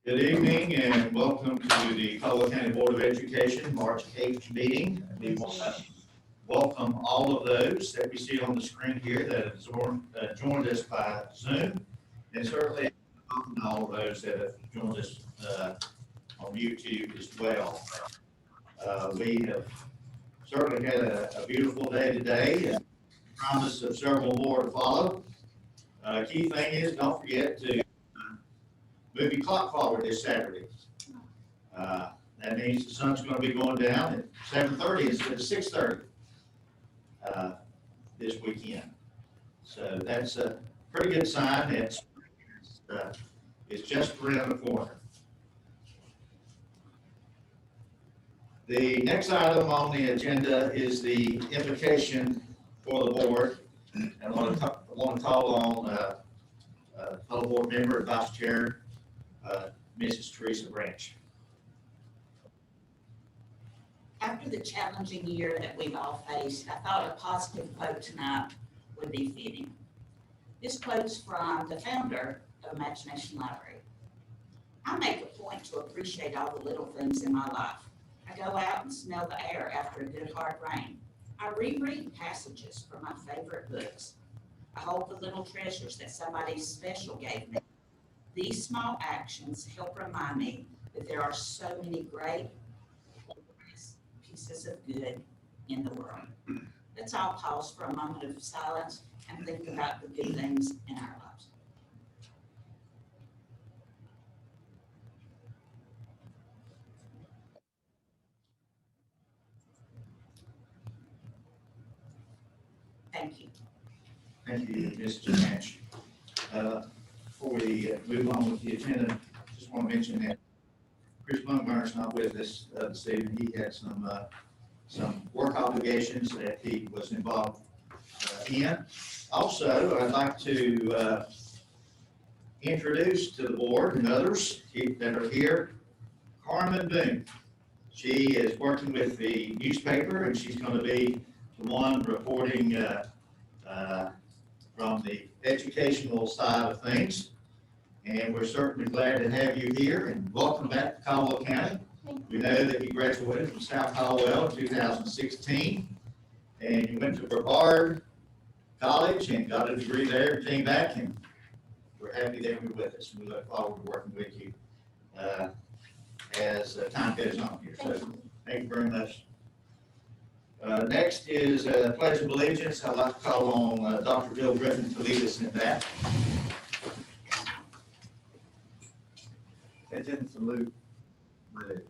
Good evening and welcome to the Caldwell County Board of Education March 8th meeting. We want to welcome all of those that we see on the screen here that have joined us by Zoom, and certainly welcome all of those that have joined us on YouTube as well. We have certainly had a beautiful day today and promise of several more to follow. Key thing is, don't forget to move your clock forward this Saturday. That means the sun's going to be going down at 7:30 instead of 6:30 this weekend. So that's a pretty good sign that it's just around the corner. The next item on the agenda is the invocation for the board. And I want to call on fellow board member and vice chair, Mrs. Teresa Branch. After the challenging year that we've all faced, I thought a positive quote tonight would be fitting. This quote's from the founder of Imagination Library. I make a point to appreciate all the little things in my life. I go out and smell the air after a good hard rain. I reread passages from my favorite books. I hold the little treasures that somebody special gave me. These small actions help remind me that there are so many great pieces of good in the world. Let's all pause for a moment of silence and think about the good things in our lives. Thank you. Thank you, Mrs. Branch. Before we move on with the agenda, just want to mention that Chris Montgomery's not with us this evening. He had some work obligations that he was involved in. Also, I'd like to introduce to the board and others that are here, Carmen Boone. She is working with the newspaper, and she's going to be the one reporting from the educational side of things. And we're certainly glad to have you here, and welcome back to Caldwell County. We know that you graduated from South Caldwell in 2016, and you went to Brevard College and got a degree there and came back, and we're happy that you're with us. We look forward to working with you as time goes on here. So thank you very much. Next is Pledge of Allegiance. I'd like to call on Dr. Bill Griffin to lead us in that. Attention, salute, bridge.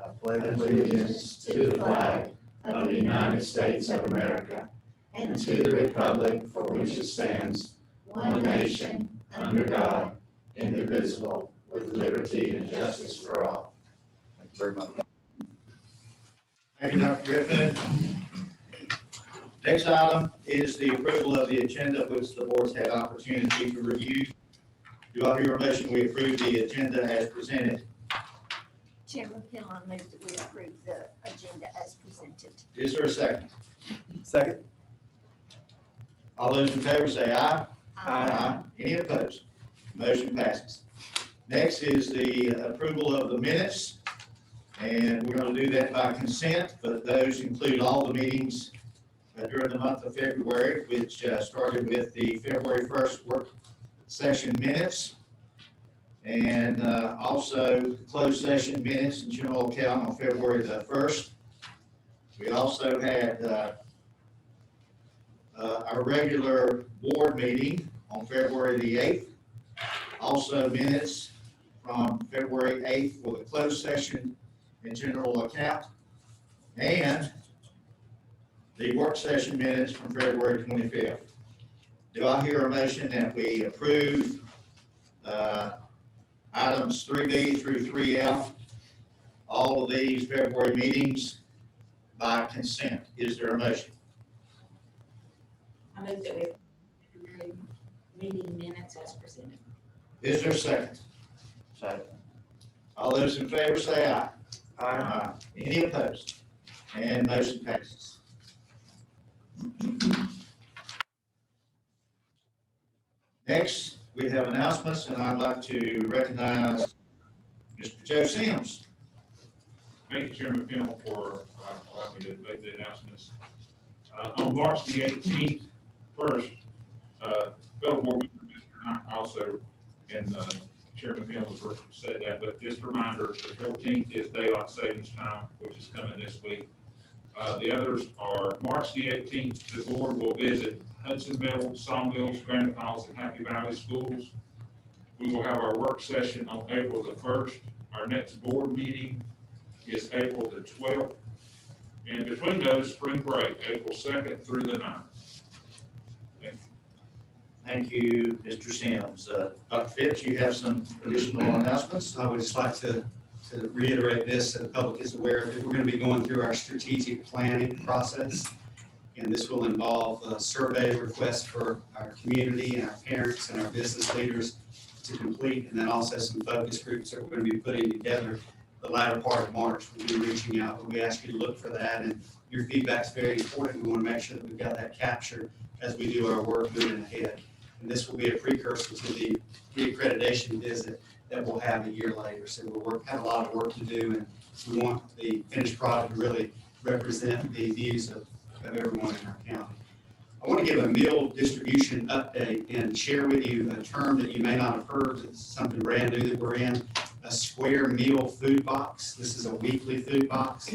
I pledge allegiance to the flag of the United States of America and to the republic for which it stands, one nation, under God, indivisible, with liberty and justice for all. Thank you very much. Thank you, Dr. Griffin. Next item is the approval of the agenda, which the board's had opportunity to review. Do I hear a motion we approve the agenda as presented? Chairman Pillow moves that we approve the agenda as presented. Is there a second? Second. All those in favor say aye. Aye. Any opposed? Motion passes. Next is the approval of the minutes, and we're going to do that by consent, but those include all the meetings during the month of February, which started with the February 1st work session minutes, and also closed session minutes and general account on February the 1st. We also had our regular board meeting on February the 8th. Also minutes from February 8th for the closed session and general account, and the work session minutes from February 25th. Do I hear a motion that we approve items 3B through 3F, all of these February meetings by consent? Is there a motion? I move that we approve meeting minutes as presented. Is there a second? Second. All those in favor say aye. Aye. Any opposed? And motion passes. Next, we have announcements, and I'd like to recognize Mr. Joe Sims. Thank you, Chairman Pennell, for allowing me to make the announcements. On March the 18th, first, fellow board member, Mr. Knight also, and Chairman Pennell has said that, but just a reminder, the 14th is daylight savings time, which is coming this week. The others are March the 18th, the board will visit Hudson Middle, Sawmills, Granite Falls, and Happy Valley schools. We will have our work session on April the 1st. Our next board meeting is April the 12th. And between those, spring break, April 2nd through the 9th. Thank you, Mr. Sims. Dr. Phipps, you have some additional announcements? I would just like to reiterate this so the public is aware that we're going to be going through our strategic planning process. And this will involve a survey request for our community and our parents and our business leaders to complete, and then also some focus groups that we're going to be putting together the latter part of March. We'll be reaching out, but we ask you to look for that, and your feedback is very important. We want to make sure that we've got that captured as we do our work moving ahead. And this will be a precursor to the pre-accreditation visit that we'll have a year later. So we'll have a lot of work to do, and we want the finished product to really represent the views of everyone in our county. I want to give a meal distribution update and share with you a term that you may not have heard. It's something brand new that we're in, a square meal food box. This is a weekly food box.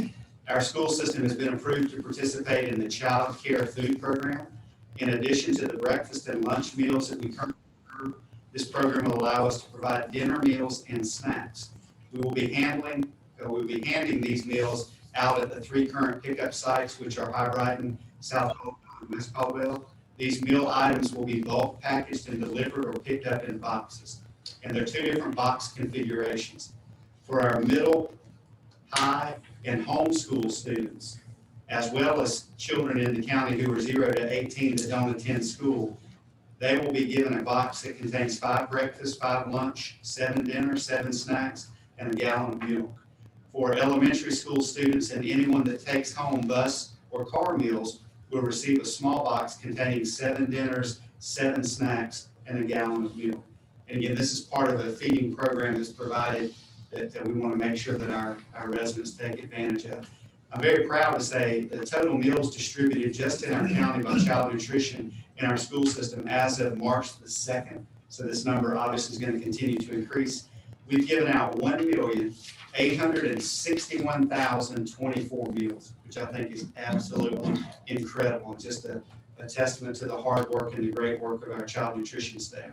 Our school system has been approved to participate in the child care food program. In addition to the breakfast and lunch meals that we currently serve, this program will allow us to provide dinner meals and snacks. We will be handing these meals out at the 3 current pickup sites, which are High Brighton, South Caldwell, and West Caldwell. These meal items will be bulk packaged and delivered or picked up in boxes. And there are 2 different box configurations. For our middle, high, and homeschool students, as well as children in the county who are 0 to 18 that don't attend school, they will be given a box that contains 5 breakfast, 5 lunch, 7 dinner, 7 snacks, and a gallon of milk. For elementary school students and anyone that takes home bus or car meals will receive a small box containing 7 dinners, 7 snacks, and a gallon of milk. And again, this is part of a feeding program that's provided that we want to make sure that our residents take advantage of. I'm very proud to say the total meals distributed just in our county by child nutrition in our school system as of March the 2nd. So this number obviously is going to continue to increase. We've given out 1,861,024 meals, which I think is absolutely incredible. Just a testament to the hard work and the great work of our child nutrition staff.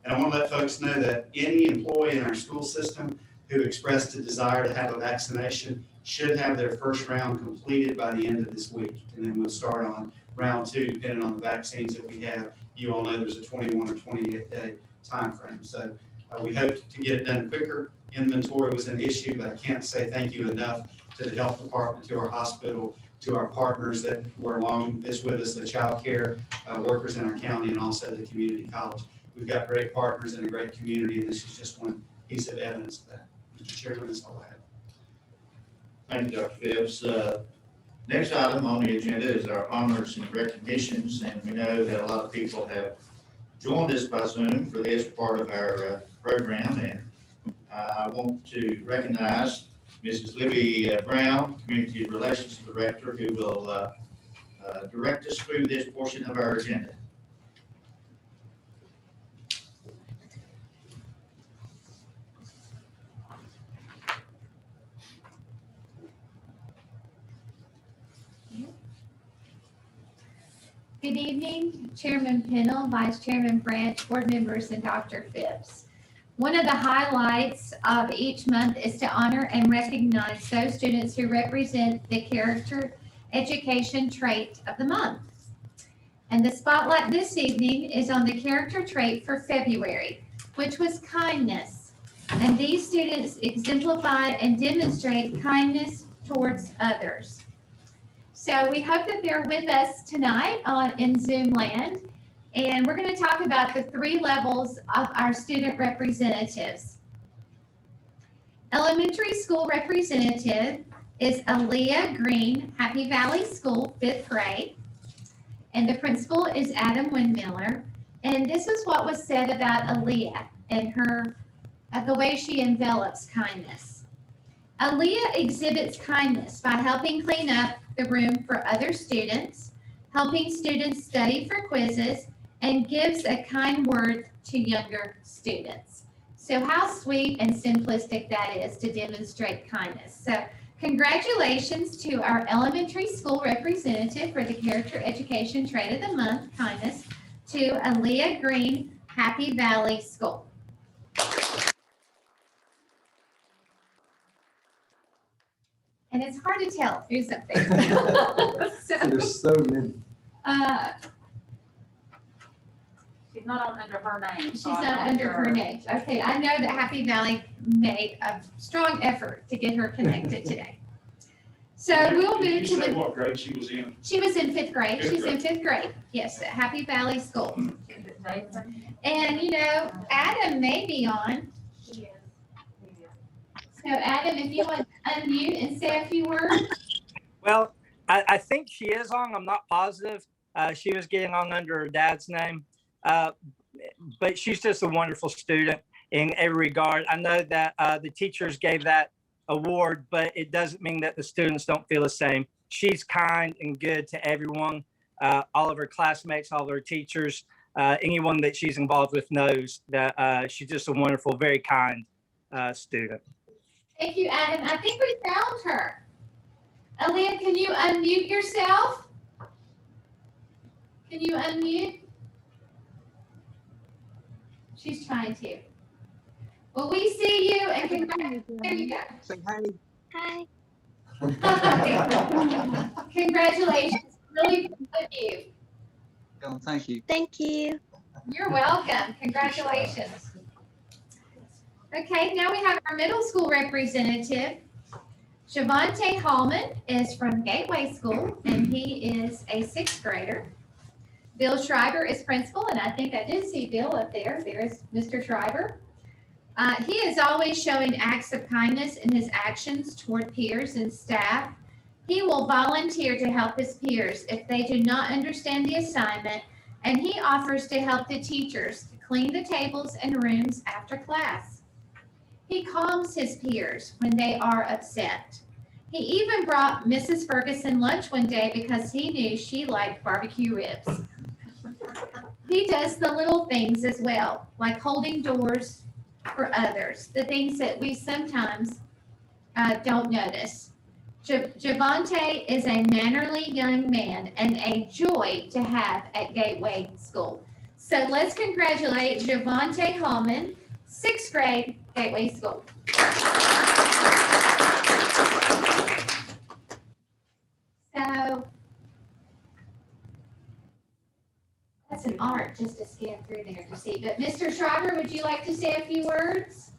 And I want to let folks know that any employee in our school system who expressed a desire to have a vaccination should have their first round completed by the end of this week. And then we'll start on round 2, depending on the vaccines that we have. You all know there's a 21 or 28 day time frame. So we hope to get it done quicker. Inventory was an issue, but I can't say thank you enough to the health department, to our hospital, to our partners that were along this with us, the child care workers in our county, and also the community college. We've got great partners and a great community, and this is just one piece of evidence of that. Mr. Chairman, that's all I have. Thank you, Dr. Phipps. Next item on the agenda is our honors and recognitions, and we know that a lot of people have joined us by Zoom for this part of our program, and I want to recognize Mrs. Libby Brown, Community Relations Director, who will direct us through this portion of our agenda. Good evening, Chairman Pennell, Vice Chairman Branch, board members, and Dr. Phipps. One of the highlights of each month is to honor and recognize those students who represent the character education trait of the month. And the spotlight this evening is on the character trait for February, which was kindness. And these students exemplify and demonstrate kindness towards others. So we hope that they're with us tonight in Zoom land. And we're going to talk about the 3 levels of our student representatives. Elementary school representative is Aaliyah Green, Happy Valley School, 5th grade. And the principal is Adam Windmiller. And this is what was said about Aaliyah and her the way she envelops kindness. Aaliyah exhibits kindness by helping clean up the room for other students, helping students study for quizzes, and gives a kind word to younger students. So how sweet and simplistic that is to demonstrate kindness. So congratulations to our elementary school representative for the Character Education Trade of the Month, kindness, to Aaliyah Green, Happy Valley School. And it's hard to tell who's up there. There's so many. She's not under her name. She's not under her name. Okay, I know that Happy Valley made a strong effort to get her connected today. So we'll move Did to you say the, what grade she was in? she was in fifth grade. Fifth She's in fifth grade. Yes, at Happy Valley School. Is it Nathan? And you know, Adam may be on. She is. So Adam, if you want to unmute and say a few words. Well, I think she is on. I'm not positive. She was getting on under her dad's name. But she's just a wonderful student in every regard. I know that the teachers gave that award, but it doesn't mean that the students don't feel the same. She's kind and good to everyone, all of her classmates, all of her teachers, anyone that she's involved with knows that she's just a wonderful, very kind student. Thank you, Adam. I think we found her. Aaliyah, can you unmute yourself? Can you unmute? She's trying to. Well, we see you and congratulations. There you go. Say hi. Hi. Congratulations. Really proud of you. Oh, thank you. Thank you. You're welcome. Congratulations. Okay, now we have our middle school representative. Javante Hallman is from Gateway School, and he is a sixth grader. Bill Schreiber is principal, and I think I did see Bill up there. There's Mr. Schreiber. He is always showing acts of kindness in his actions toward peers and staff. He will volunteer to help his peers if they do not understand the assignment, and he offers to help the teachers to clean the tables and rooms after class. He calms his peers when they are upset. He even brought Mrs. Ferguson lunch one day because he knew she liked barbecue ribs. He does the little things as well, like holding doors for others, the things that we sometimes don't notice. Javante is a mannerly young man and a joy to have at Gateway School. So let's congratulate Javante Hallman, sixth grade, Gateway School. So that's an art just to scan through there to see. But Mr. Schreiber, would you like to say a few words?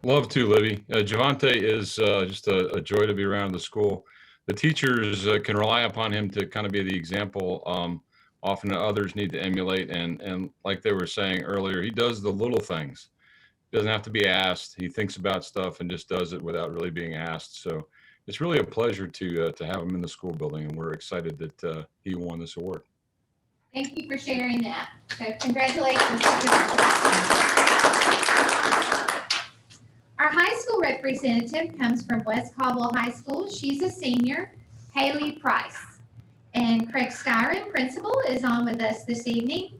Love to, Libby. Javante is just a joy to be around the school. The teachers can rely upon him to kind of be the example. Often others need to emulate, and like they were saying earlier, he does the little things. Doesn't have to be asked. He thinks about stuff and just does it without really being asked. So it's really a pleasure to have him in the school building, and we're excited that he won this award. Thank you for sharing that. So congratulations. Our high school representative comes from West Caldwell High School. She's a senior, Haley Price. And Craig Styron, principal, is on with us this evening.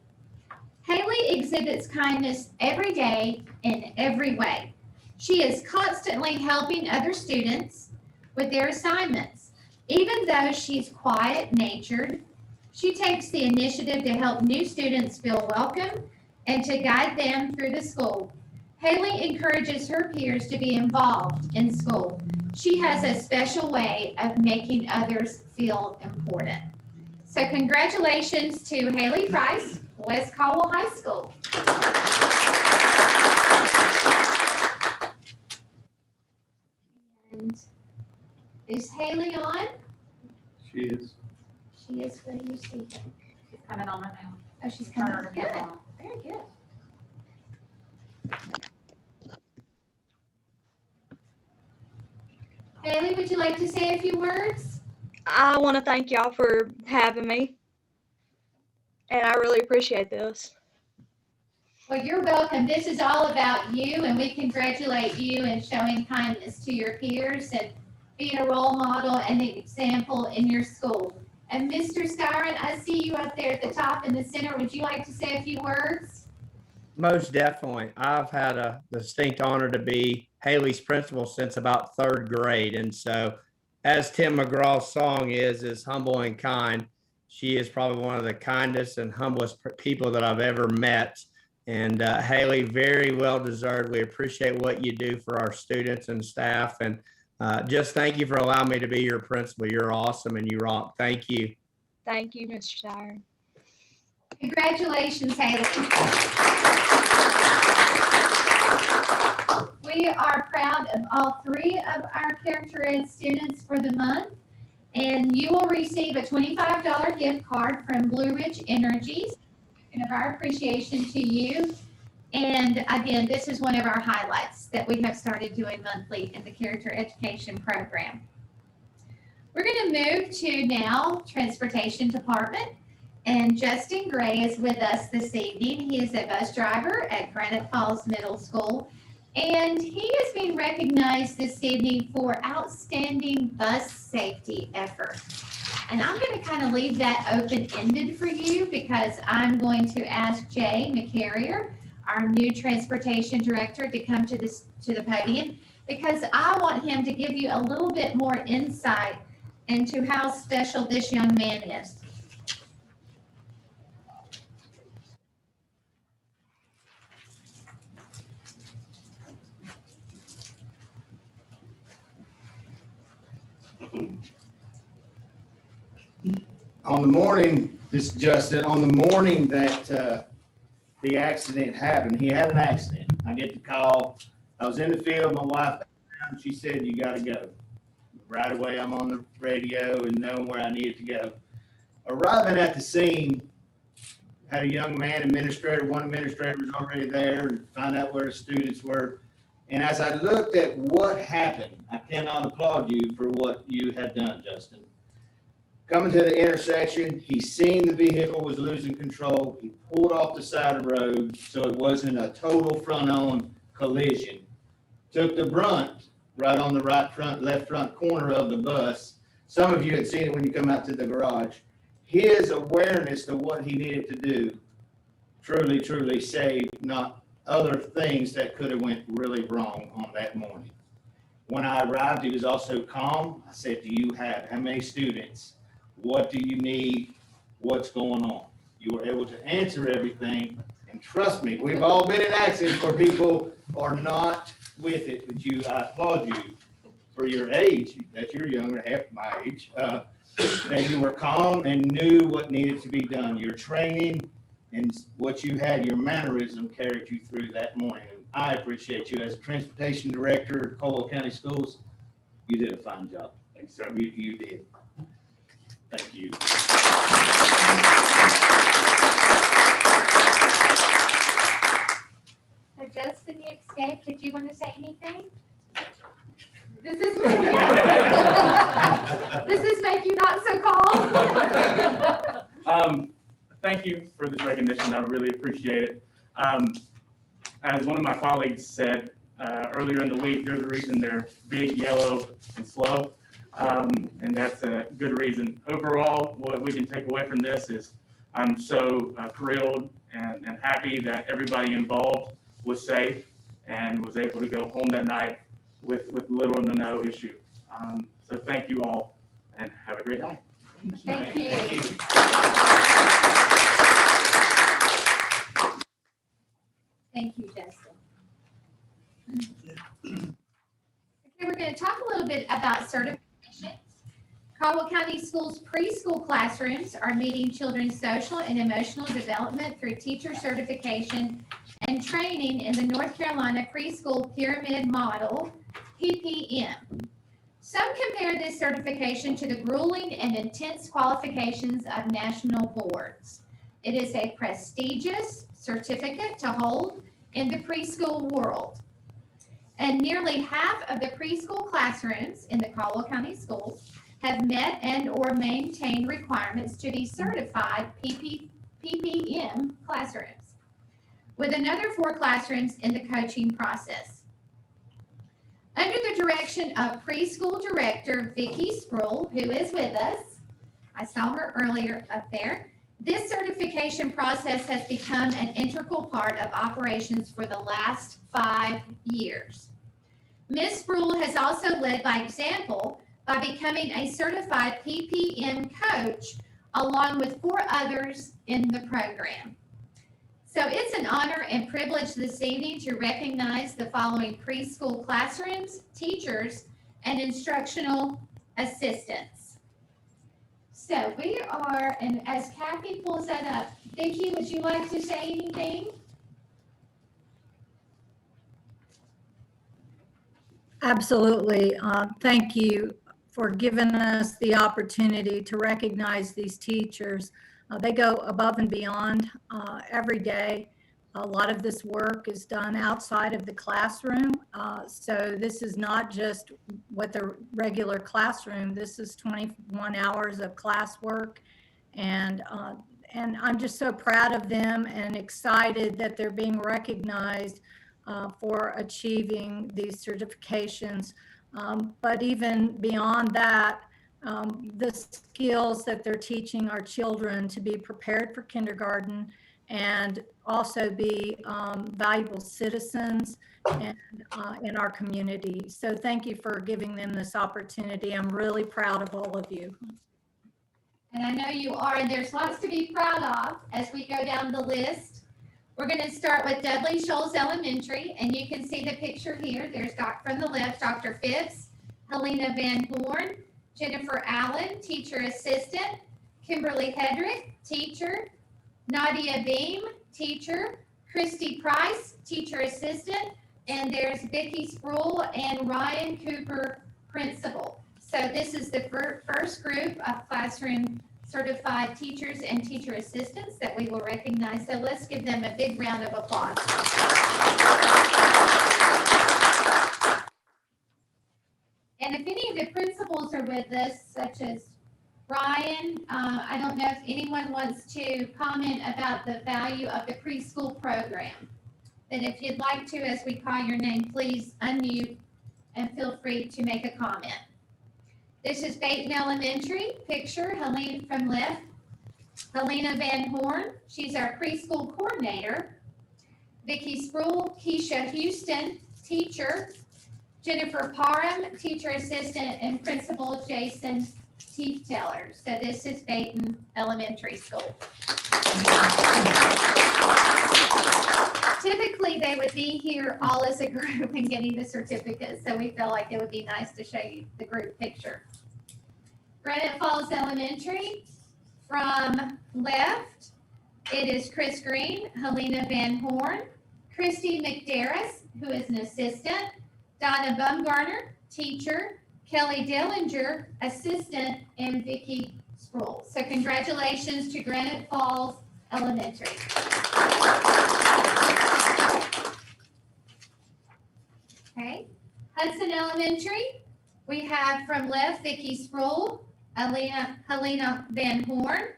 Haley exhibits kindness every day in every way. She is constantly helping other students with their assignments. Even though she's quiet-natured, she takes the initiative to help new students feel welcome and to guide them through the school. Haley encourages her peers to be involved in school. She has a special way of making others feel important. So congratulations to Haley Price, West Caldwell High School. And is Haley on? She is. She is. What do you see? She's coming on it now. Oh, she's Turn coming. her to Good. get on. Very good. Haley, would you like to say a few words? I want to thank y'all for having me, and I really appreciate this. Well, you're welcome. This is all about you, and we congratulate you in showing kindness to your peers and being a role model and an example in your school. And Mr. Styron, I see you up there at the top in the center. Would you like to say a few words? Most definitely. I've had a distinct honor to be Haley's principal since about 3rd grade. And so, as Tim McGraw's song is humble and kind, she is probably one of the kindest and humblest people that I've ever met. And Haley, very well deserved. We appreciate what you do for our students and staff. And just thank you for allowing me to be your principal. You're awesome and you rock. Thank you. Thank you, Mr. Styron. Congratulations, Haley. We are proud of all 3 of our Character Ed students for the month. And you will receive a $25 gift card from Blue Ridge Energies. And of our appreciation to you. And again, this is one of our highlights that we have started doing monthly in the Character Education Program. We're going to move to now Transportation Department. And Justin Gray is with us this evening. He is a bus driver at Granite Falls Middle School. And he is being recognized this evening for outstanding bus safety effort. And I'm going to kind of leave that open-ended for you because I'm going to ask Jay McCarrier, our new transportation director, to come to the podium because I want him to give you a little bit more insight into how special this young man is. On the morning, this is Justin, on the morning that the accident happened, he had an accident. I get the call. I was in the field, my wife, she said, you gotta go. Right away, I'm on the radio and knowing where I needed to go. Arriving at the scene, had a young man administrator, one administrator was already there and found out where the students were. And as I looked at what happened, I cannot applaud you for what you had done, Justin. Coming to the intersection, he seen the vehicle was losing control. He pulled off the side of the road so it wasn't a total front-on collision. Took the brunt right on the left front corner of the bus. Some of you had seen it when you come out to the garage. His awareness of what he needed to do truly, truly saved not other things that could have went really wrong on that morning. When I arrived, he was also calm. I said, do you have, how many students? What do you need? What's going on? You were able to answer everything. And trust me, we've all been in accidents where people are not with it, but I applaud you for your age, that you're younger, half my age, that you were calm and knew what needed to be done. Your training and what you had, your mannerism carried you through that morning. And I appreciate you as a transportation director at Caldwell County Schools. You did a fine job. Thanks, sir. You did. Thank you. So Justin, you escaped. Did you want to say anything? Does this make you not so calm? Thank you for this recognition. I really appreciate it. As one of my colleagues said earlier in the week, there's a reason they're big, yellow, and slow. And that's a good reason. Overall, what we can take away from this is I'm so thrilled and happy that everybody involved was safe and was able to go home that night with little to no issue. So thank you all and have a great night. Thank you. Thank you, Justin. Okay, we're going to talk a little bit about certifications. Caldwell County Schools preschool classrooms are meeting children's social and emotional development through teacher certification and training in the North Carolina Preschool Pyramid Model, PPM. Some compare this certification to the grueling and intense qualifications of national boards. It is a prestigious certificate to hold in the preschool world. And nearly half of the preschool classrooms in the Caldwell County Schools have met and or maintained requirements to be certified PPM classrooms. with another 4 classrooms in the coaching process. Under the direction of preschool director Vicki Sproul, who is with us, I saw her earlier up there, this certification process has become an integral part of operations for the last 5 years. Ms. Sproul has also led by example by becoming a certified PPM coach along with 4 others in the program. So it's an honor and privilege this evening to recognize the following preschool classrooms, teachers, and instructional assistants. So we are, and as Kathy pulls that up, Vicki, would you like to say anything? Absolutely. Thank you for giving us the opportunity to recognize these teachers. They go above and beyond every day. A lot of this work is done outside of the classroom. So this is not just with a regular classroom. This is 21 hours of classwork. And I'm just so proud of them and excited that they're being recognized for achieving these certifications. But even beyond that, the skills that they're teaching our children to be prepared for kindergarten and also be valuable citizens and, in our community. So thank you for giving them this opportunity. I'm really proud of all of you. And I know you are, and there's lots to be proud of as we go down the list. We're going to start with Dudley Shoals Elementary, and you can see the picture here. There's from the left, Dr. Phipps, Helena Van Horn, Jennifer Allen, teacher assistant, Kimberly Hedrick, teacher, Nadia Beam, teacher, Christy Price, teacher assistant, and there's Vicki Sproul and Ryan Cooper, principal. So this is the first group of classroom certified teachers and teacher assistants that we will recognize. So let's give them a big round of applause. And if any of the principals are with us, such as Ryan, I don't know if anyone wants to comment about the value of the preschool program. Then if you'd like to, as we call your name, please unmute and feel free to make a comment. This is Baton Elementary, picture, Helena from left. Helena Van Horn, she's our preschool coordinator. Vicki Sproul, Keisha Houston, teacher. Jennifer Parham, teacher assistant, and Principal Jason Teeth-Teller. So this is Baton Elementary School. Typically, they would be here all as a group and getting the certificates, so we felt like it would be nice to show you the group picture. Granite Falls Elementary, from left, it is Chris Green, Helena Van Horn, Christy McDarris, who is an assistant, Donna Bumgarner, teacher, Kelly Dillinger, assistant, and Vicki Sproul. So congratulations to Granite Falls Elementary. Okay, Hudson Elementary, we have from left Vicki Sproul, Helena Van Horn,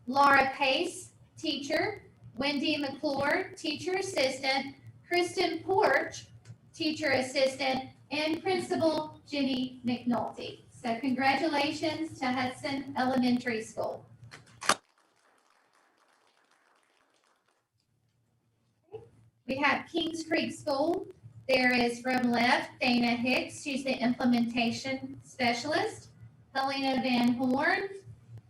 Laura Pace, teacher, Wendy McClure, teacher assistant, Kristen Porch, teacher assistant, and Principal Jenny McNulty. So congratulations to Hudson Elementary School. We have Kings Creek School. There is from left, Dana Hicks. She's the implementation specialist. Helena Van Horn,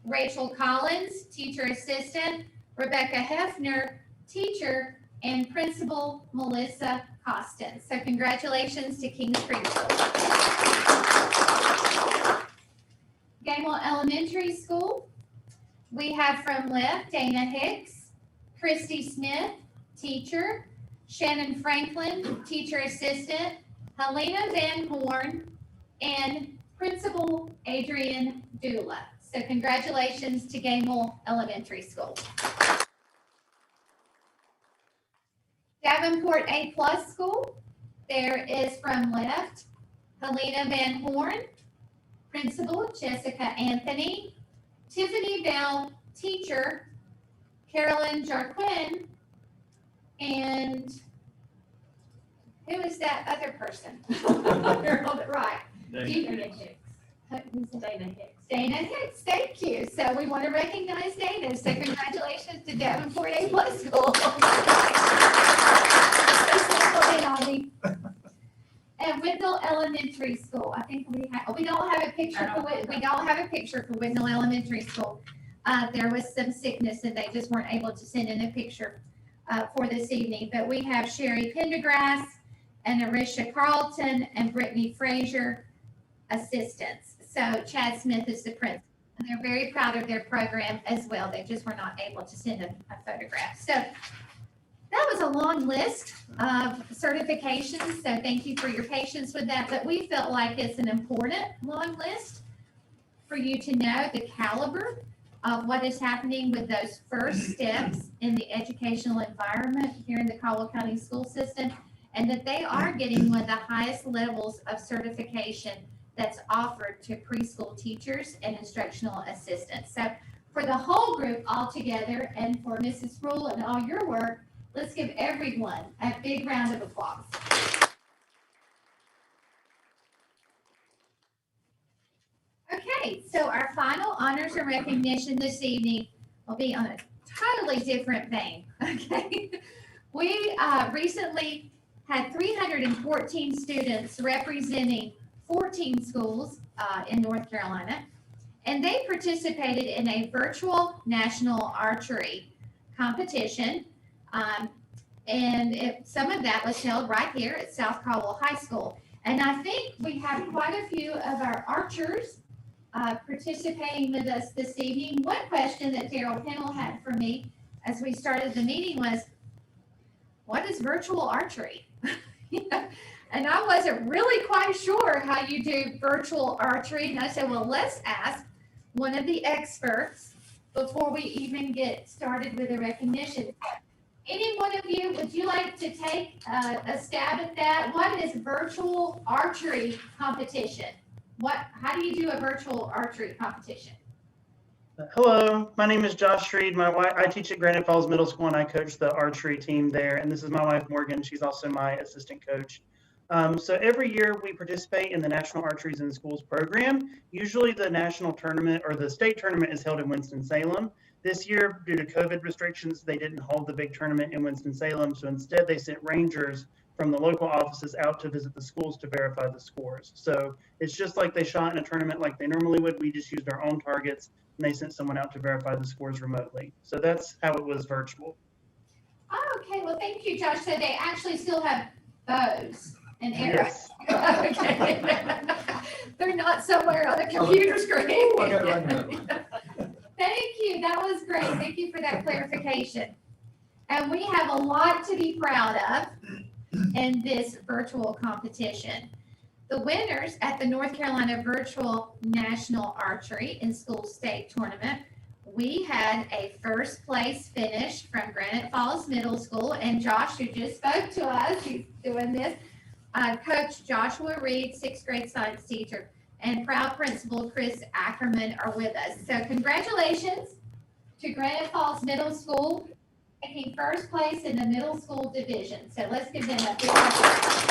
Rachel Collins, teacher assistant, Rebecca Hefner, teacher, and Principal Melissa Costin. So congratulations to Kings Creek School. Gamewell Elementary School. We have from left, Dana Hicks, Christy Smith, teacher, Shannon Franklin, teacher assistant, Helena Van Horn, and Principal Adrian Dula. So congratulations to Gamewell Elementary School. Davenport A+ School, there is from left, Helena Van Horn, Principal Jessica Anthony, Tiffany Bell, teacher, Carolyn Jarquin, And who is that other person? You're on it right. Dana Hicks. Dana Hicks, thank you. So we want to recognize Dana. So congratulations to Davenport A Plus School. And Wendell Elementary School, I think we don't have a picture for Wendell Elementary School. There was some sickness and they just weren't able to send in a picture for this evening. But we have Sherry Pendergrass and Arisha Carlton and Brittany Frazier assistants. So Chad Smith is the principal. And they're very proud of their program as well. They just were not able to send a photograph. So that was a long list of certifications. So thank you for your patience with that. But we felt like it's an important long list for you to know the caliber of what is happening with those first steps in the educational environment here in the Caldwell County school system, and that they are getting one of the highest levels of certification that's offered to preschool teachers and instructional assistants. So for the whole group all together and for Mrs. Rule and all your work, let's give everyone a big round of applause. Okay, so our final honors and recognition this evening will be on a totally different vein, okay? We recently had 314 students representing 14 schools in North Carolina, and they participated in a virtual national archery competition. Some of that was held right here at South Caldwell High School. And I think we have quite a few of our archers participating with us this evening. One question that Daryl Pennell had for me as we started the meeting was, what is virtual archery? And I wasn't really quite sure how you do virtual archery. And I said, well, let's ask one of the experts before we even get started with the recognition. Any one of you, would you like to take a stab at that? What is virtual archery competition? How do you do a virtual archery competition? Hello, my name is Josh Reed. I teach at Granite Falls Middle School and I coach the archery team there. And this is my wife, Morgan. She's also my assistant coach. So every year we participate in the National Archeries in Schools program. Usually the national tournament or the state tournament is held in Winston-Salem. This year, due to COVID restrictions, they didn't hold the big tournament in Winston-Salem. So instead they sent rangers from the local offices out to visit the schools to verify the scores. So it's just like they shot in a tournament like they normally would. We just used our own targets and they sent someone out to verify the scores remotely. So that's how it was virtual. Oh, okay, well, thank you, Josh. So they actually still have bows and arrows. Yes. Okay. They're not somewhere on a computer screen. Thank you, that was great. Thank you for that clarification. And we have a lot to be proud of in this virtual competition. The winners at the North Carolina Virtual National Archery in School State Tournament, we had a first place finish from Granite Falls Middle School, and Josh, who just spoke to us, he's doing this, Coach Joshua Reed, 6th grade science teacher, and proud principal Chris Ackerman are with us. So congratulations to Granite Falls Middle School, taking first place in the middle school division. So let's give them a big applause.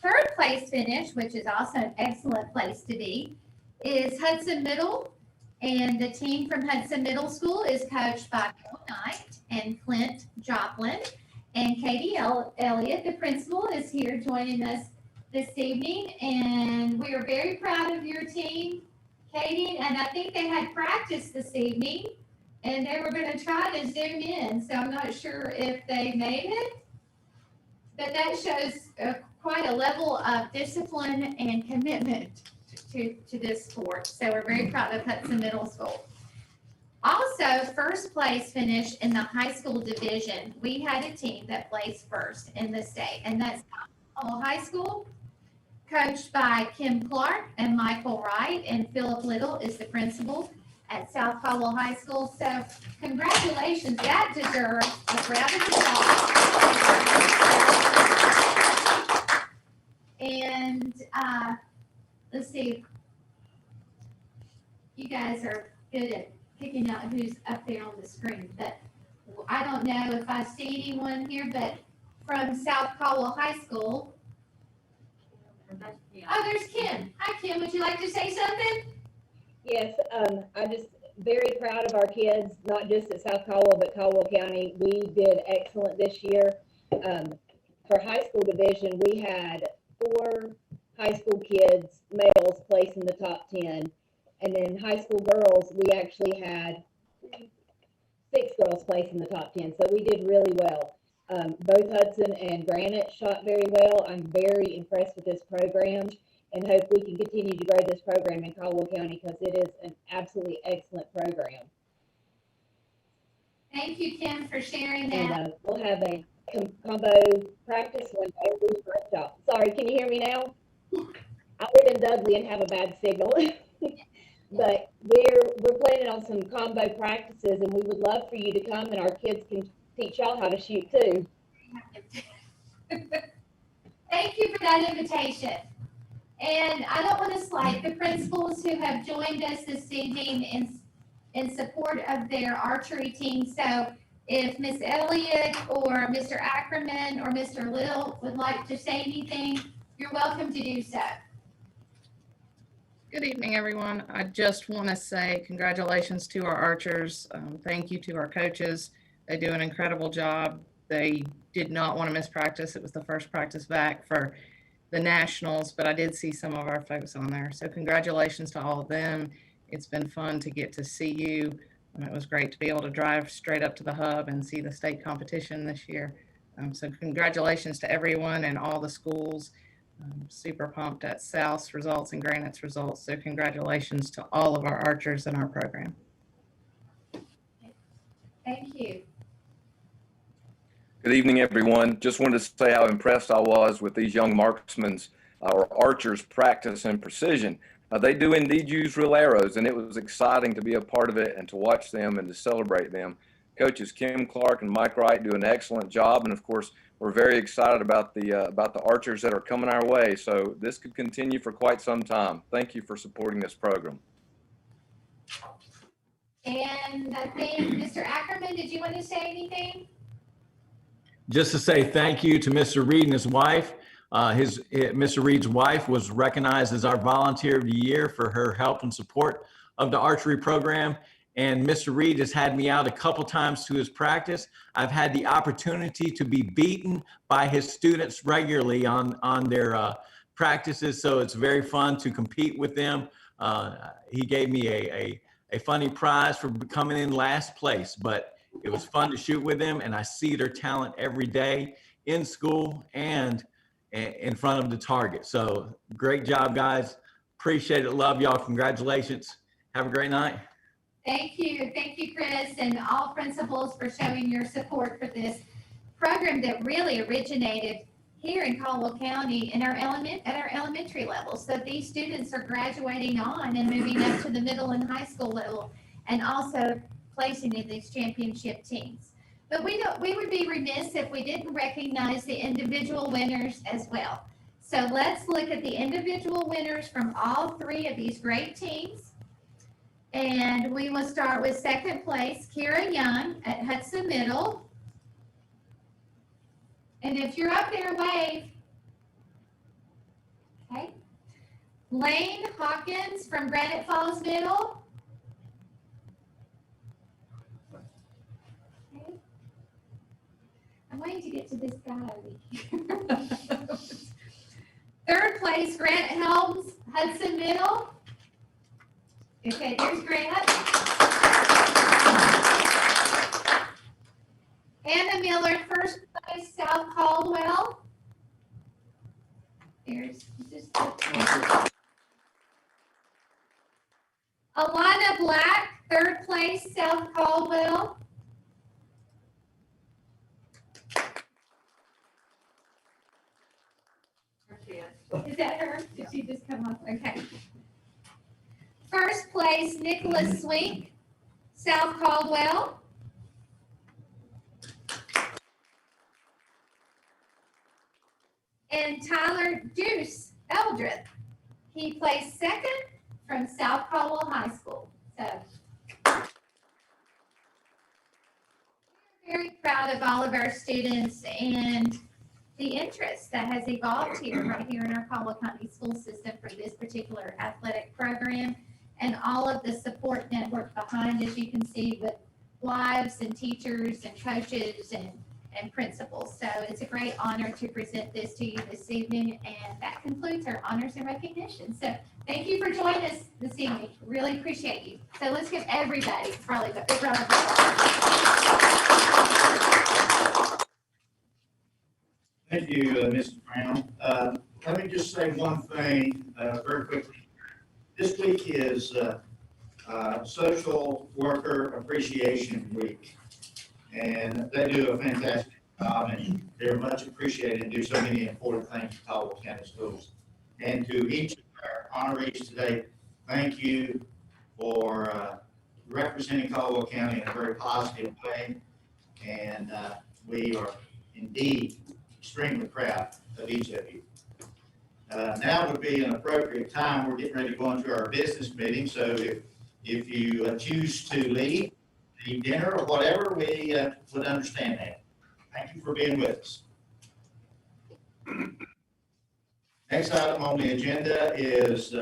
Third place finish, which is also an excellent place to be, is Hudson Middle. And the team from Hudson Middle School is coached by Bill Knight and Clint Joplin. And Katie Elliott, the principal, is here joining us this evening. And we are very proud of your team, Katie. And I think they had practice this evening and they were going to try to zoom in. So I'm not sure if they made it, but that shows quite a level of discipline and commitment to this sport. So we're very proud of Hudson Middle School. Also, first place finish in the high school division. We had a team that placed first in the state, and that's Caldwell High School, coached by Kim Clark and Michael Wright, and Philip Little is the principal at South Caldwell High School. So congratulations, that deserves a round of applause. And let's see, you guys are good at picking out who's up there on the screen, but I don't know if I see anyone here, but from South Caldwell High School. Oh, there's Kim. Hi, Kim. Would you like to say something? Yes, I'm just very proud of our kids, not just at South Caldwell, but Caldwell County. We did excellent this year. For high school division, we had 4 high school kids, males, place in the top 10. And then high school girls, we actually had 6 girls place in the top 10. So we did really well. Both Hudson and Granite shot very well. I'm very impressed with this program and hope we can continue to grow this program in Caldwell County because it is an absolutely excellent program. Thank you, Kim, for sharing that. And we'll have a combo practice one day. Great job. Sorry, can you hear me now? I live in Dudley and have a bad signal. But we're planning on some combo practices, and we would love for you to come, and our kids can teach y'all how to shoot too. Thank you for that invitation. And I don't want to slight the principals who have joined us this evening in support of their archery team. So if Miss Elliott or Mr. Ackerman or Mr. Little would like to say anything, you're welcome to do so. Good evening, everyone. I just want to say congratulations to our archers. Thank you to our coaches. They do an incredible job. They did not want to miss practice. It was the first practice back for the Nationals, but I did see some of our folks on there. So congratulations to all of them. It's been fun to get to see you. It was great to be able to drive straight up to the hub and see the state competition this year. So congratulations to everyone and all the schools. Super pumped at South's results and Granite's results. So congratulations to all of our archers in our program. Thank you. Good evening, everyone. Just wanted to say how impressed I was with these young marksmen's or archers' practice and precision. They do indeed use real arrows, and it was exciting to be a part of it and to watch them and to celebrate them. Coaches Kim Clark and Mike Wright do an excellent job, and of course, we're very excited about the archers that are coming our way. So this could continue for quite some time. Thank you for supporting this program. And I think Mr. Ackerman, did you want to say anything? Just to say thank you to Mr. Reed and his wife. Mr. Reed's wife was recognized as our Volunteer of the Year for her help and support of the archery program. And Mr. Reed has had me out a couple times to his practice. I've had the opportunity to be beaten by his students regularly on their practices. So it's very fun to compete with them. He gave me a funny prize for coming in last place, but it was fun to shoot with them. And I see their talent every day in school and in front of the target. So great job, guys. Appreciate it. Love y'all. Congratulations. Have a great night. Thank you, Chris, and all principals for showing your support for this program that really originated here in Caldwell County at our elementary level. So these students are graduating on and moving up to the middle and high school level, and also placing in these championship teams. But we would be remiss if we didn't recognize the individual winners as well. So let's look at the individual winners from all 3 of these great teams. And we will start with second place, Kira Young at Hudson Middle. And if you're up there, wave. Okay. Lane Hawkins from Granite Falls Middle. Okay. I'm waiting to get to this guy over here. Third place, Grant Helms, Hudson Middle. Okay, there's Grant. Anna Miller, first place, South Caldwell. There's just Alana Black, third place, South Caldwell. Is that her? Did she just come up? Okay. First place, Nicholas Swink, South Caldwell. And Tyler Deuce Eldred. He placed second from South Caldwell High School. So very proud of all of our students and the interest that has evolved here, right here in our Caldwell County school system for this particular athletic program, and all of the support network behind, as you can see, with wives and teachers and coaches and principals. So it's a great honor to present this to you this evening, and that concludes our honors and recognition. So thank you for joining us this evening. Really appreciate you. So let's give everybody probably a big round of applause. Thank you, Mr. Brown. Let me just say one thing very quickly. This week is Social Worker Appreciation Week, and they do a fantastic job, and they're much appreciated and do so many important things for Caldwell County Schools. And to each of our honorees today, thank you for representing Caldwell County in a very positive way, and we are indeed extremely proud of each of you. Now would be an appropriate time. We're getting ready to go into our business meeting, so if you choose to leave dinner or whatever, we would understand that. Thank you for being with us. Next item on the agenda is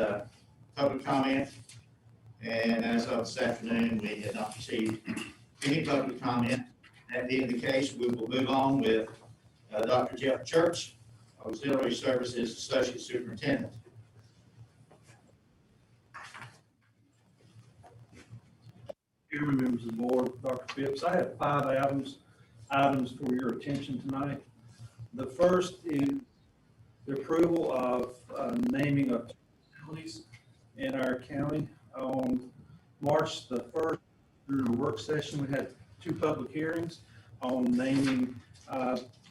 public comment, and as of this afternoon, we had not received any public comment. That being the case, we will move on with Dr. Jeff Church, Auxiliary Services Associate Superintendent. Chairman, members of the board, Dr. Phipps, I have 5 items for your attention tonight. The first is the approval of naming of facilities in our county. On March the 1st, during a work session, we had 2 public hearings on naming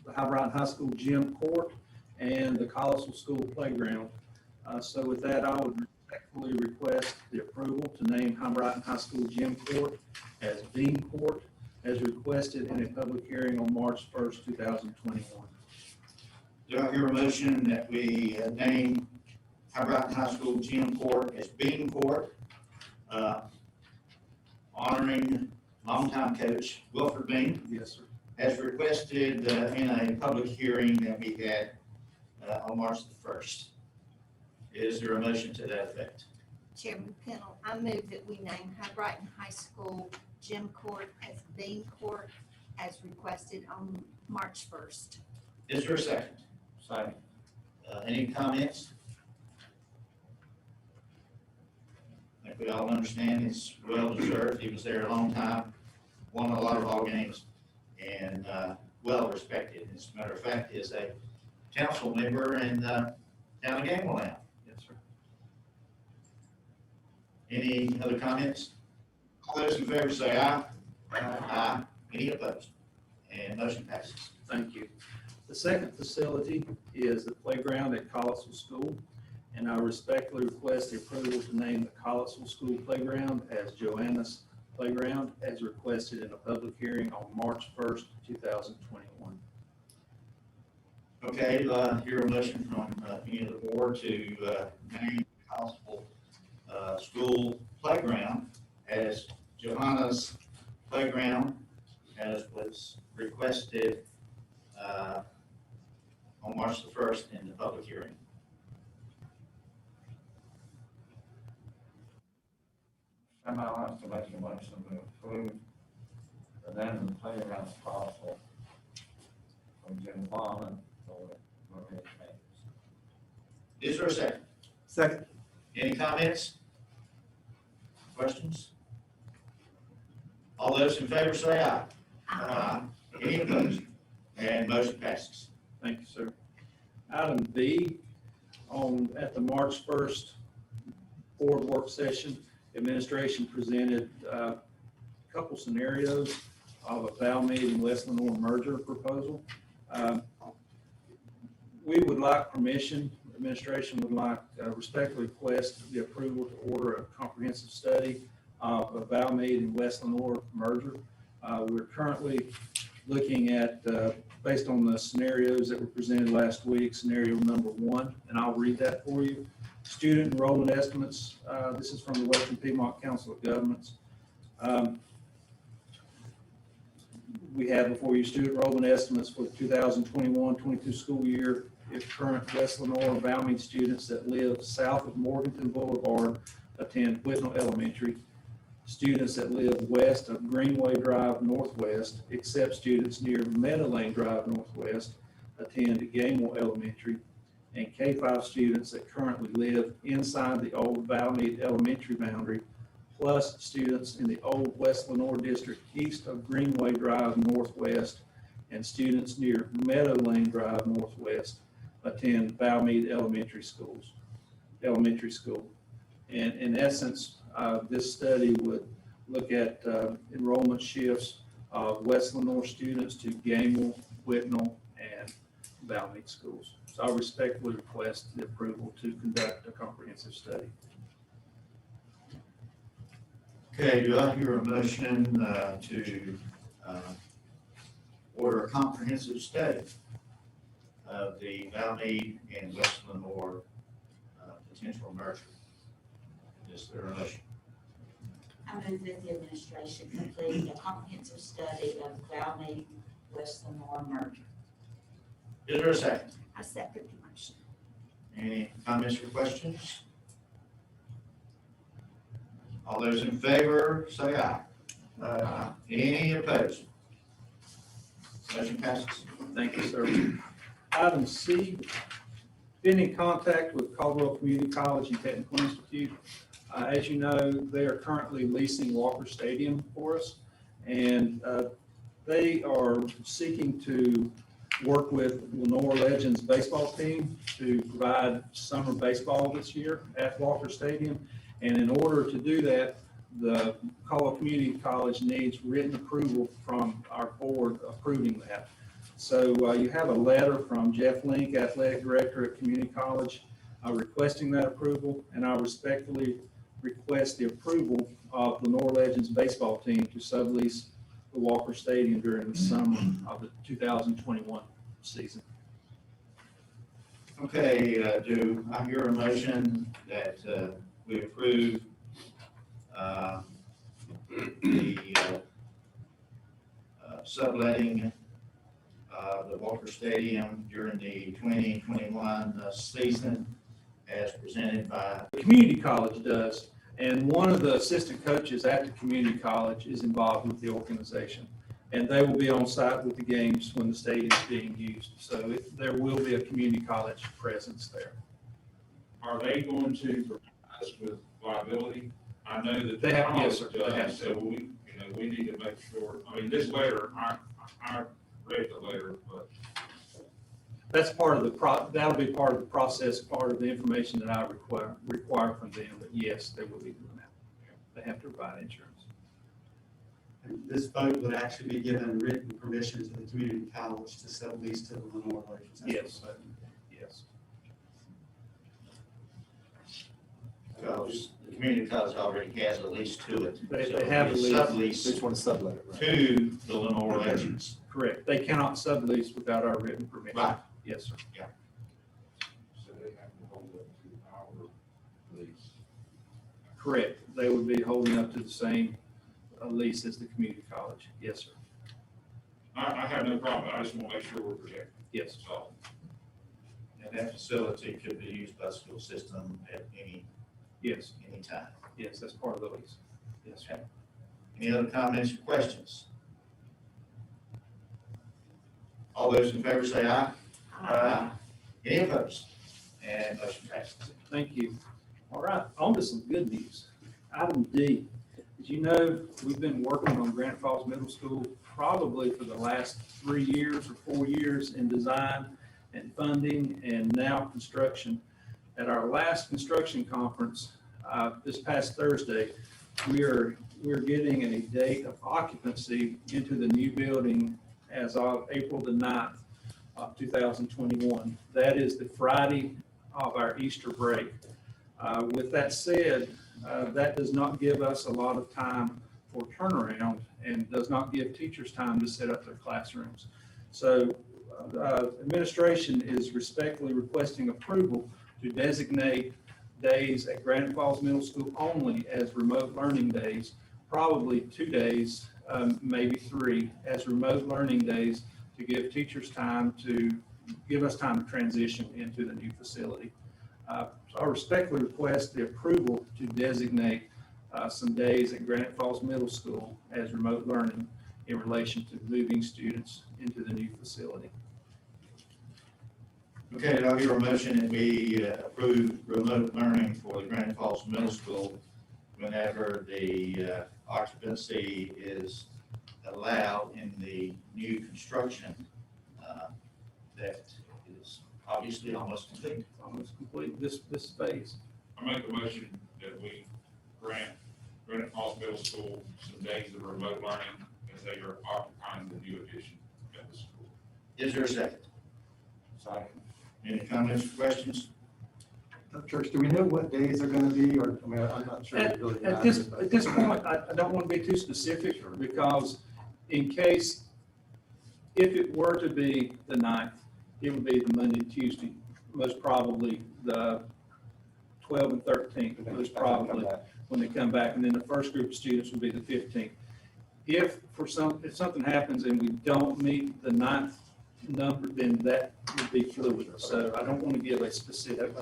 the High High School gym court and the Collison School playground. So with that, I would respectfully request the approval to name High High School gym court as Bean Court, as requested in a public hearing on March 1st, 2021. Do I hear a motion that we name High School gym court as Bean Court, honoring longtime coach Wilford Bean? Yes, sir. As requested in a public hearing that we had on March the 1st. Is there a motion to that effect? Chairman Pennell, I move that we name Brighton High School gym court as Bean Court as requested on March 1st. Is there a second? Second. Any comments? I think we all understand it's well deserved. He was there a long time, won a lot of ball games, and well respected. As a matter of fact, is a council member in town of Gamble now. Yes, sir. Any other comments? All those in favor say aye. Aye. Any opposed? And motion passes. Thank you. The second facility is the playground at Collison School, and I respectfully request the approval to name the Collison School playground as Joanna's Playground as requested in a public hearing on March 1st, 2021. Okay, hear a motion from any of the board to name Collison School Playground as Johanna's Playground as was requested on March the 1st in the public hearing. Somebody wants to make a motion to approve the name of the playground possible from Jim Bond or Maria Chambers. Is there a second? Second. Any comments? Questions? All those in favor say aye. Aye. Any opposed? And motion passes. Thank you, sir. Item B, at the March 1st board work session, administration presented a couple scenarios of a Valmead and West Lenore merger proposal. We would like permission, administration would like respectfully request the approval to order a comprehensive study of a Valmead and West Lenore merger. We're currently looking at, based on the scenarios that were presented last week, scenario number 1, and I'll read that for you. Student enrollment estimates, this is from the Western Piedmont Council of Governments. We have before you student enrollment estimates for the 2021-22 school year. If current West Lenore Valmead students that live south of Morganton Boulevard attend Whitnall Elementary, students that live west of Greenway Drive Northwest, except students near Meadow Lane Drive Northwest, attend Gamewell Elementary, and K-5 students that currently live inside the old Valmead Elementary boundary, plus students in the old West Lenore district east of Greenway Drive Northwest, and students near Meadow Lane Drive Northwest attend Valmead Elementary School. And in essence, this study would look at enrollment shifts of West Lenore students to Gamewell, Whitnall, and Valmead schools. So I respectfully request the approval to conduct a comprehensive study. Okay, do I hear a motion to order a comprehensive study of the Valmead and West Lenore potential merger? Is there a motion? I move that the administration complete a comprehensive study of Valmead West Lenore merger. Is there a second? I second the motion. Any comments or questions? All those in favor, say aye. Aye. Any opposed? Motion passes. Thank you, sir. Item C, been in contact with Caldwell Community College and Technical Institute. As you know, they are currently leasing Walker Stadium for us, and they are seeking to work with Lenore Legends baseball team to provide summer baseball this year at Walker Stadium. And in order to do that, the Caldwell Community College needs written approval from our board approving that. So you have a letter from Jeff Link, Athletic Director at Community College, requesting that approval, and I respectfully request the approval of Lenore Legends baseball team to sublease the Walker Stadium during the summer of the 2021 season. Okay, do I hear a motion that we approve the subletting the Walker Stadium during the 2021 season as presented by? The community college does, and one of the assistant coaches at the community college is involved with the organization, and they will be on site with the games when the stadium is being used. So there will be a community college presence there. Are they going to provide us with liability? I know that They have- yes, sir. They They have. So we need to make sure, I mean, this letter, I read the letter, but That's part of that'll be part of the process, part of the information that I require from them, but yes, they will be doing that. They have to provide insurance. And this vote would actually be given written permission to the community college to sublease to the Lenore Legends. Yes, yes. Because the community college already has a lease to it. They So have a we lease. Sublease They just want to sublet it, right? to the Lenore Legends. Correct. They cannot sublease without our written permission. Right. Yes, sir. so they have to hold up to our lease. Correct. They would be holding up to the same lease as the community college. Yes, sir. I have no problem. I just want to make sure we're protected. Yes. So, And that facility could be used by the school system at any Yes. time. Yes, that's part of the lease. Yes, sir. Any other comments or questions? All those in favor say aye. Aye. Any opposed? And motion passes. Thank you. All right, on to some good news. Item D. As you know, we've been working on Granite Falls Middle School probably for the last 3 years or 4 years in design and funding and now construction. At our last construction conference this past Thursday, we're getting a date of occupancy into the new building as of April the 9th of 2021. That is the Friday of our Easter break. With that said, that does not give us a lot of time for turnaround and does not give teachers time to set up their classrooms. So administration is respectfully requesting approval to designate days at Granite Falls Middle School only as remote learning days, probably 2 days maybe 3 as remote learning days to give teachers time to transition into the new facility. So I respectfully request the approval to designate some days at Granite Falls Middle School as remote learning in relation to moving students into the new facility. Okay, I'll hear a motion that we approve remote learning for the Granite Falls Middle School whenever the occupancy is allowed in the new construction that is obviously almost complete. Almost complete this phase. I make a motion that we grant Granite Falls Middle School some days of remote learning as they are occupying the new addition at the school. Is there a second? Second. Any comments or questions? Church, do we know what days are gonna be, or, I mean, I'm not sure. it really At matters, this point, I don't want to be too specific because in case, if it were to be the 9th, it would be the Monday, Tuesday, most probably the 12th and 13th, most probably when they come back. And then the first group of students would be the 15th. If something happens and we don't meet the 9th number, then that would be fluid. So I don't want to give a specific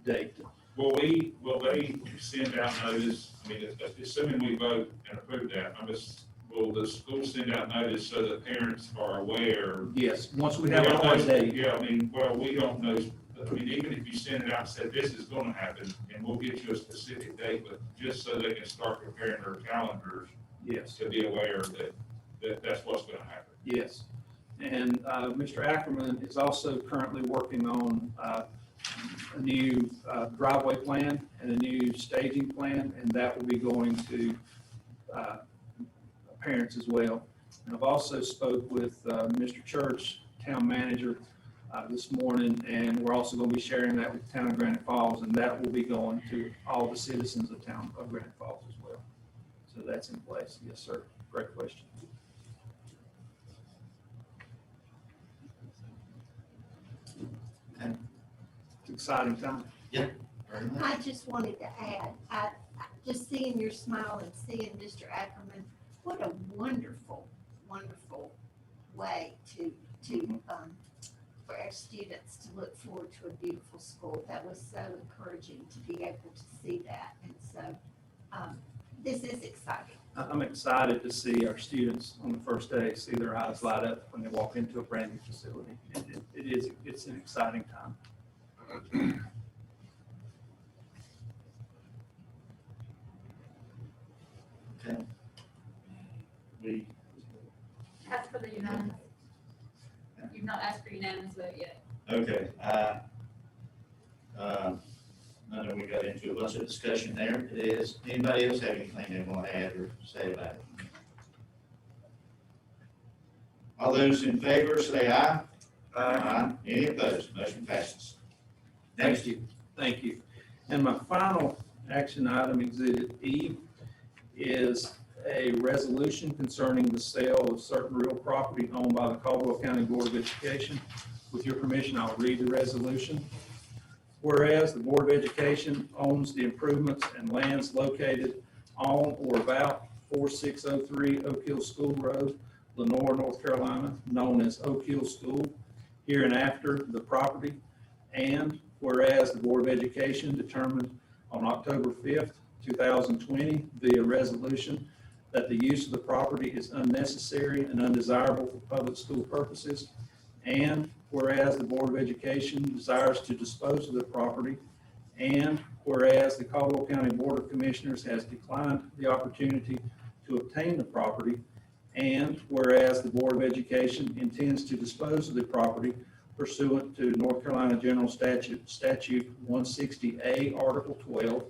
date. Will they send out notice, I mean, assuming we vote and approve that, will the school send out notice so that parents are aware? Yes, once we have a hard date. Yeah, I mean, well, we don't know, I mean, even if you send it out and say, this is gonna happen, and we'll get you a specific date, but just so they can start preparing their calendars. Yes. To be aware that that's what's gonna happen. Yes. And Mr. Ackerman is also currently working on a new driveway plan and a new staging plan, and that will be going to parents as well. And I've also spoke with Mr. Church, town manager, this morning, and we're also going to be sharing that with the town of Granite Falls, and that will be going to all the citizens of town of Granite Falls as well. So that's in place. Yes, sir. Great question. Okay. It's exciting time. Yeah. Very much. I just wanted to add, just seeing your smile and seeing Mr. Ackerman, what a wonderful, wonderful way for our students to look forward to a beautiful school. That was so encouraging to be able to see that. And so this is exciting. I'm excited to see our students on the first day, see their eyes light up when they walk into a brand new facility. It's an exciting time. Okay. We, Ask for the unanimous. You've not asked for unanimous vote yet. okay, I know we got into a bunch of discussion there. Anybody else have anything they want to add or say about it? All those in favor, say aye. Aye. Any opposed? Motion passes. Next. Thank you. And my final action item, Exhibit E, is a resolution concerning the sale of certain real property owned by the Caldwell County Board of Education. With your permission, I'll read the resolution. Whereas the Board of Education owns the improvements and lands located on or about 4603 Oak Hill School Road, Lenore, North Carolina, known as Oak Hill School, hereinafter the property. And whereas the Board of Education determined on October 5th, 2020, via resolution, that the use of the property is unnecessary and undesirable for public school purposes. And whereas the Board of Education desires to dispose of the property, and whereas the Caldwell County Board of Commissioners has declined the opportunity to obtain the property, and whereas the Board of Education intends to dispose of the property pursuant to North Carolina General Statute 160A, Article 12,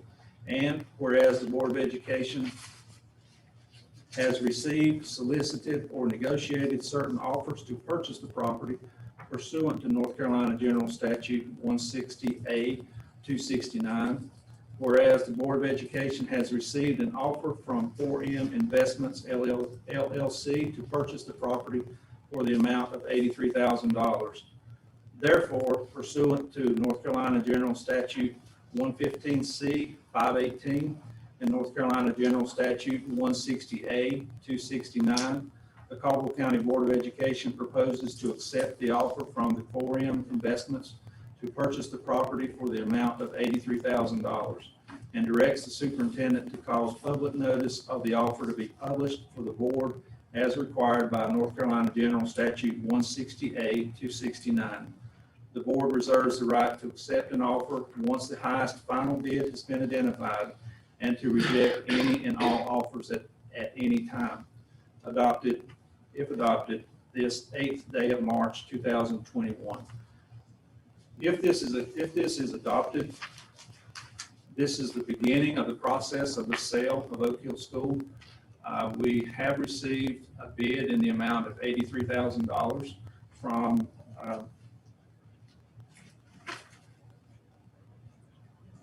and whereas the Board of Education has received, solicited, or negotiated certain offers to purchase the property pursuant to North Carolina General Statute 160A 269, whereas the Board of Education has received an offer from 4M Investments LLC to purchase the property for the amount of $83,000. Therefore, pursuant to North Carolina General Statute 115C 518, in North Carolina General Statute 160A 269. The Caldwell County Board of Education proposes to accept the offer from the 4M Investments to purchase the property for the amount of $83,000 and directs the superintendent to cause public notice of the offer to be published for the board as required by North Carolina General Statute 160A 269. The board reserves the right to accept an offer once the highest final bid has been identified and to reject any and all offers at any time. If adopted, this 8th day of March 2021. If this is adopted, this is the beginning of the process of the sale of Oak Hill School. We have received a bid in the amount of $83,000 from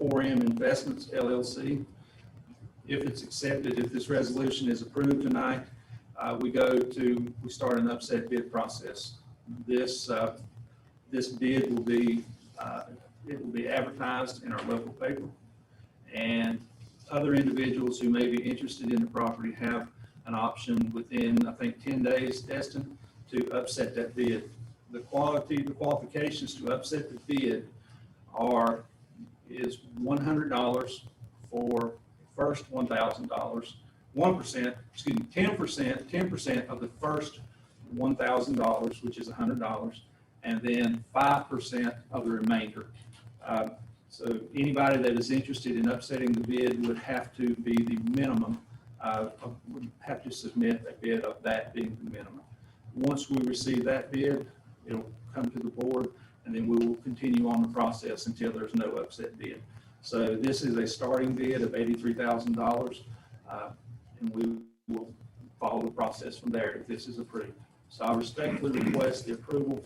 4M Investments LLC. If it's accepted, if this resolution is approved tonight, we start an upset bid process. This bid will be advertised in our local paper, and other individuals who may be interested in the property have an option within, I think, 10 days, Destin, to upset that bid. The qualifications to upset the bid is $100 for first $1,000, 10% of the first $1,000, which is $100, and then 5% of the remainder. So anybody that is interested in upsetting the bid would have to be the minimum, would have to submit a bid of that being the minimum. Once we receive that bid, it'll come to the board, and then we will continue on the process until there's no upset bid. So this is a starting bid of $83,000, and we will follow the process from there if this is approved. So I respectfully request the approval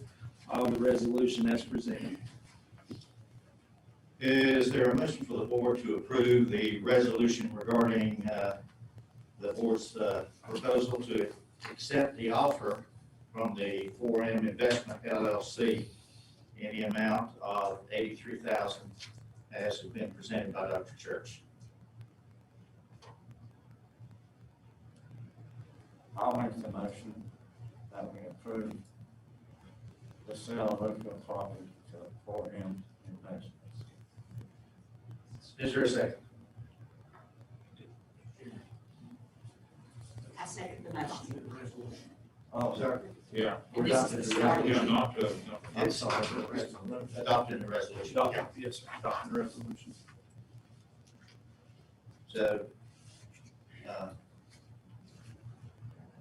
of the resolution as presented. Is there a motion for the board to approve the resolution regarding the board's proposal to accept the offer from the 4M Investment LLC in the amount of $83,000 as has been presented by Dr. Church? I'll make the motion that we approve the sale of Oak Hill property to 4M Investments. Is there a second? I second the motion. Oh, sorry. Yeah. We're This is the start. Yeah, not, I'm sorry, adopting the resolution. Yes, sir, adopting the resolution. So,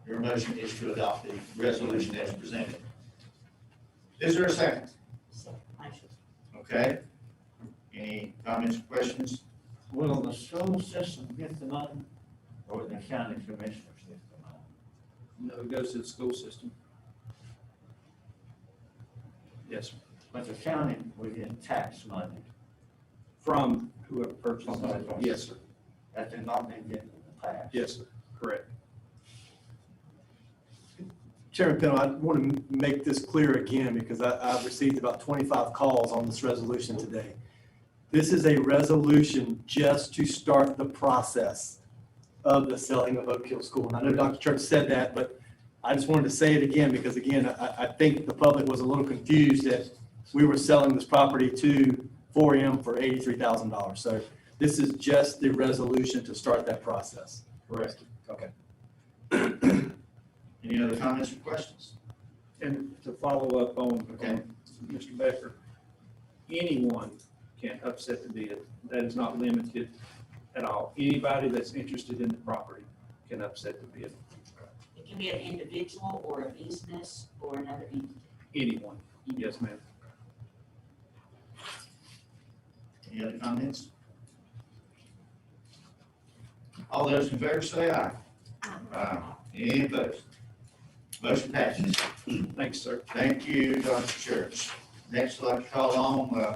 your motion is to adopt the resolution as presented. Is there a second? Okay. Any comments or questions? Will the school system get the money, or the county commissioners get the money? No, it goes to the school system. Yes, sir. But the county will get tax money. From whoever purchased it. Yes, sir. That did not been given in the past. Yes, sir. Correct. Chairman Pennell, I want to make this clear again because I've received about 25 calls on this resolution today. This is a resolution just to start the process of the selling of Oak Hill School. And I know Dr. Church said that, but I just wanted to say it again because, again, I think the public was a little confused that we were selling this property to 4M for $83,000. So this is just the resolution to start that process. Correct. Okay. Any other comments or questions? And to follow up on Mr. Becker, anyone can upset the bid. That is not limited at all. Anybody that's interested in the property can upset the bid. It can be an individual or a business or another entity. Anyone. Yes, ma'am. Any other comments? All those in favor say aye. Aye. Any opposed? Motion passes. Thanks, sir. Thank you, Dr. Church. Next, I'd like to call on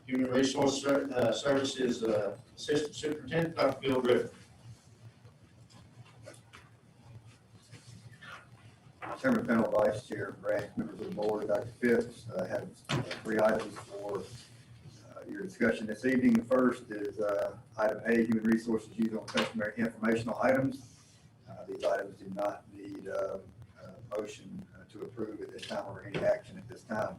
Human Resource Services Assistant Superintendent, Dr. Bill Griffin. Chairman Pennell, Vice Chair, Branch, members of the board, Dr. Phipps, I have 3 items for your discussion this evening. The first is item A, human resources used on customary informational items. These items do not need a motion to approve at this time or any action at this time.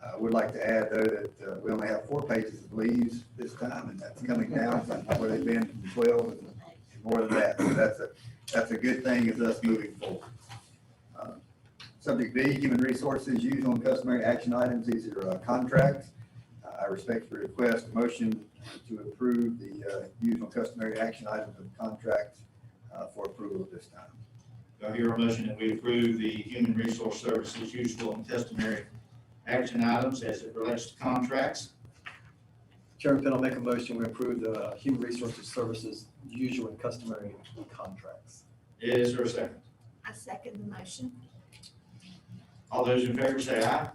I would like to add, though, that we only have 4 pages of leaves this time, and that's coming down from where they've been from 12 and more than that. So that's a good thing as us moving forward. Subject B, human resources used on customary action items. These are contracts. I respectfully request a motion to approve the used on customary action items of contracts for approval at this time. Do I hear a motion that we approve the human resource services useful and customary action items as it relates to contracts? Chairman Penn, I'll make a motion, we approve the human resources services usual and customary contracts. Is there a second? I second the motion. All those in favor say aye.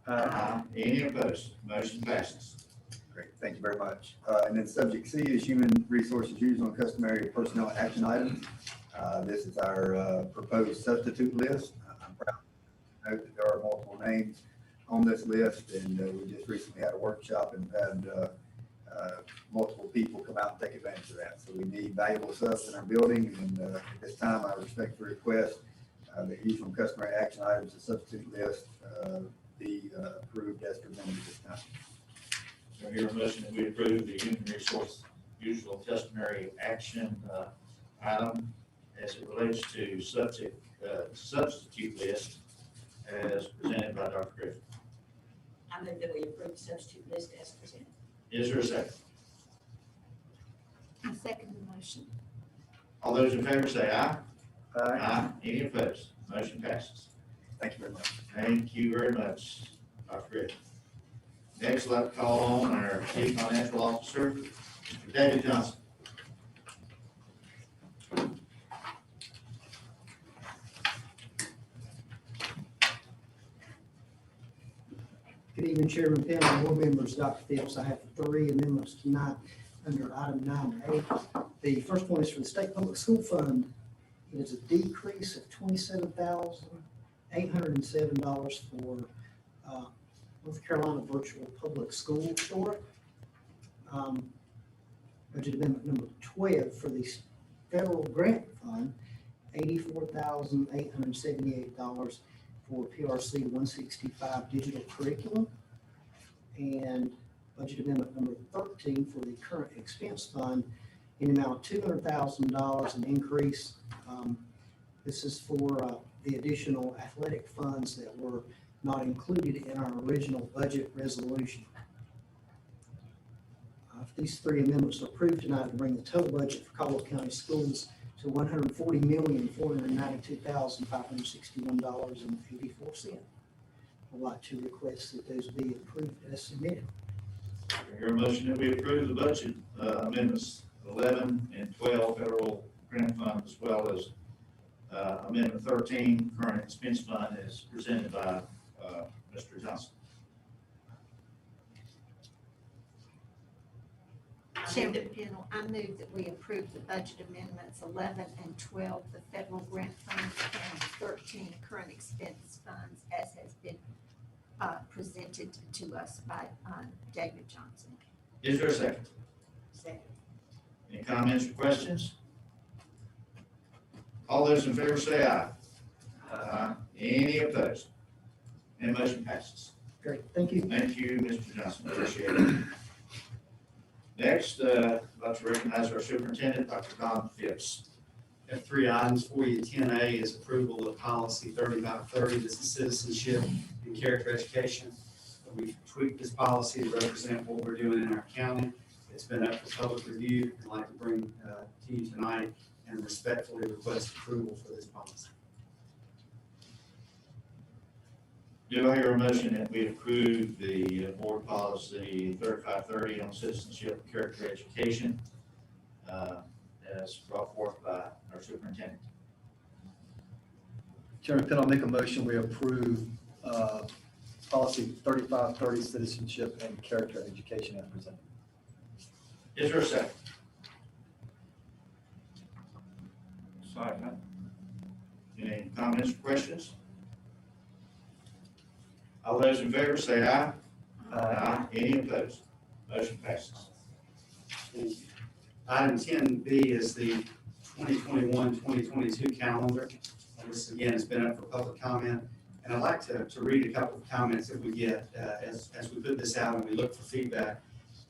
Aye. Any opposed? Motion passes. Great, thank you very much. And then subject C is human resources used on customary personnel action items. This is our proposed substitute list. I'm proud to note that there are multiple names on this list, and we just recently had a workshop and had multiple people come out and take advantage of that. So we need valuable subs in our building, and at this time, I respectfully request the usual customary action items, the substitute list, be approved as presented at this time. Do I hear a motion that we approve the human resource usual customary action item as it relates to substitute list as presented by Dr. Griffin? I move that we approve the substitute list as presented. Is there a second? I second the motion. All those in favor say aye. Aye. Any opposed? Motion passes. Thank you very much. Thank you very much, Dr. Griffin. Next, let's call on our Chief Financial Officer, Mr. David Johnson. Good evening, Chairman Penn and board members, Dr. Phipps. I have 3 amendments tonight under item 9A. The first one is for the State Public School Fund. It is a decrease of $27,807 for North Carolina Virtual Public School Store. Budget amendment number 12 for the federal grant fund, $84,878 for PRC 165 digital curriculum. And budget amendment number 13 for the current expense fund in the amount of $200,000, an increase. This is for the additional athletic funds that were not included in our original budget resolution. If these 3 amendments are approved tonight, to bring the total budget for Caldwell County Schools to $140,492,561.84. I'd like to request that those be approved as submitted. I hear a motion that we approve the budget amendments 11 and 12 federal grant fund, as well as amendment 13 current expense fund, as presented by Mr. Johnson. Chairman Penn, I move that we approve the budget amendments 11 and 12, the federal grant funds, and 13 current expense funds, as has been presented to us by David Johnson. Is there a second? Second. Any comments or questions? All those in favor say aye. Aye. Any opposed? And motion passes. Great, thank you. Thank you, Mr. Johnson, appreciate it. Next, I'd like to recognize our superintendent, Dr. Don Phipps. I have 3 items for you. 10A is approval of policy 3530. This is citizenship and character education. We've tweaked this policy to represent what we're doing in our county. It's been up for public review. I'd like to bring to you tonight and respectfully request approval for this policy. Do I hear a motion that we approve the board policy 3530 on citizenship and character education as brought forth by our superintendent? Chairman Penn, I'll make a motion, we approve policy 3530, citizenship and character education as presented. Is there a second? Second. Any comments or questions? All those in favor say aye. Aye. Any opposed? Motion passes. Item 10B is the 2021-2022 calendar. This again has been up for public comment, and I'd like to read a couple of comments that we get as we put this out and we look for feedback.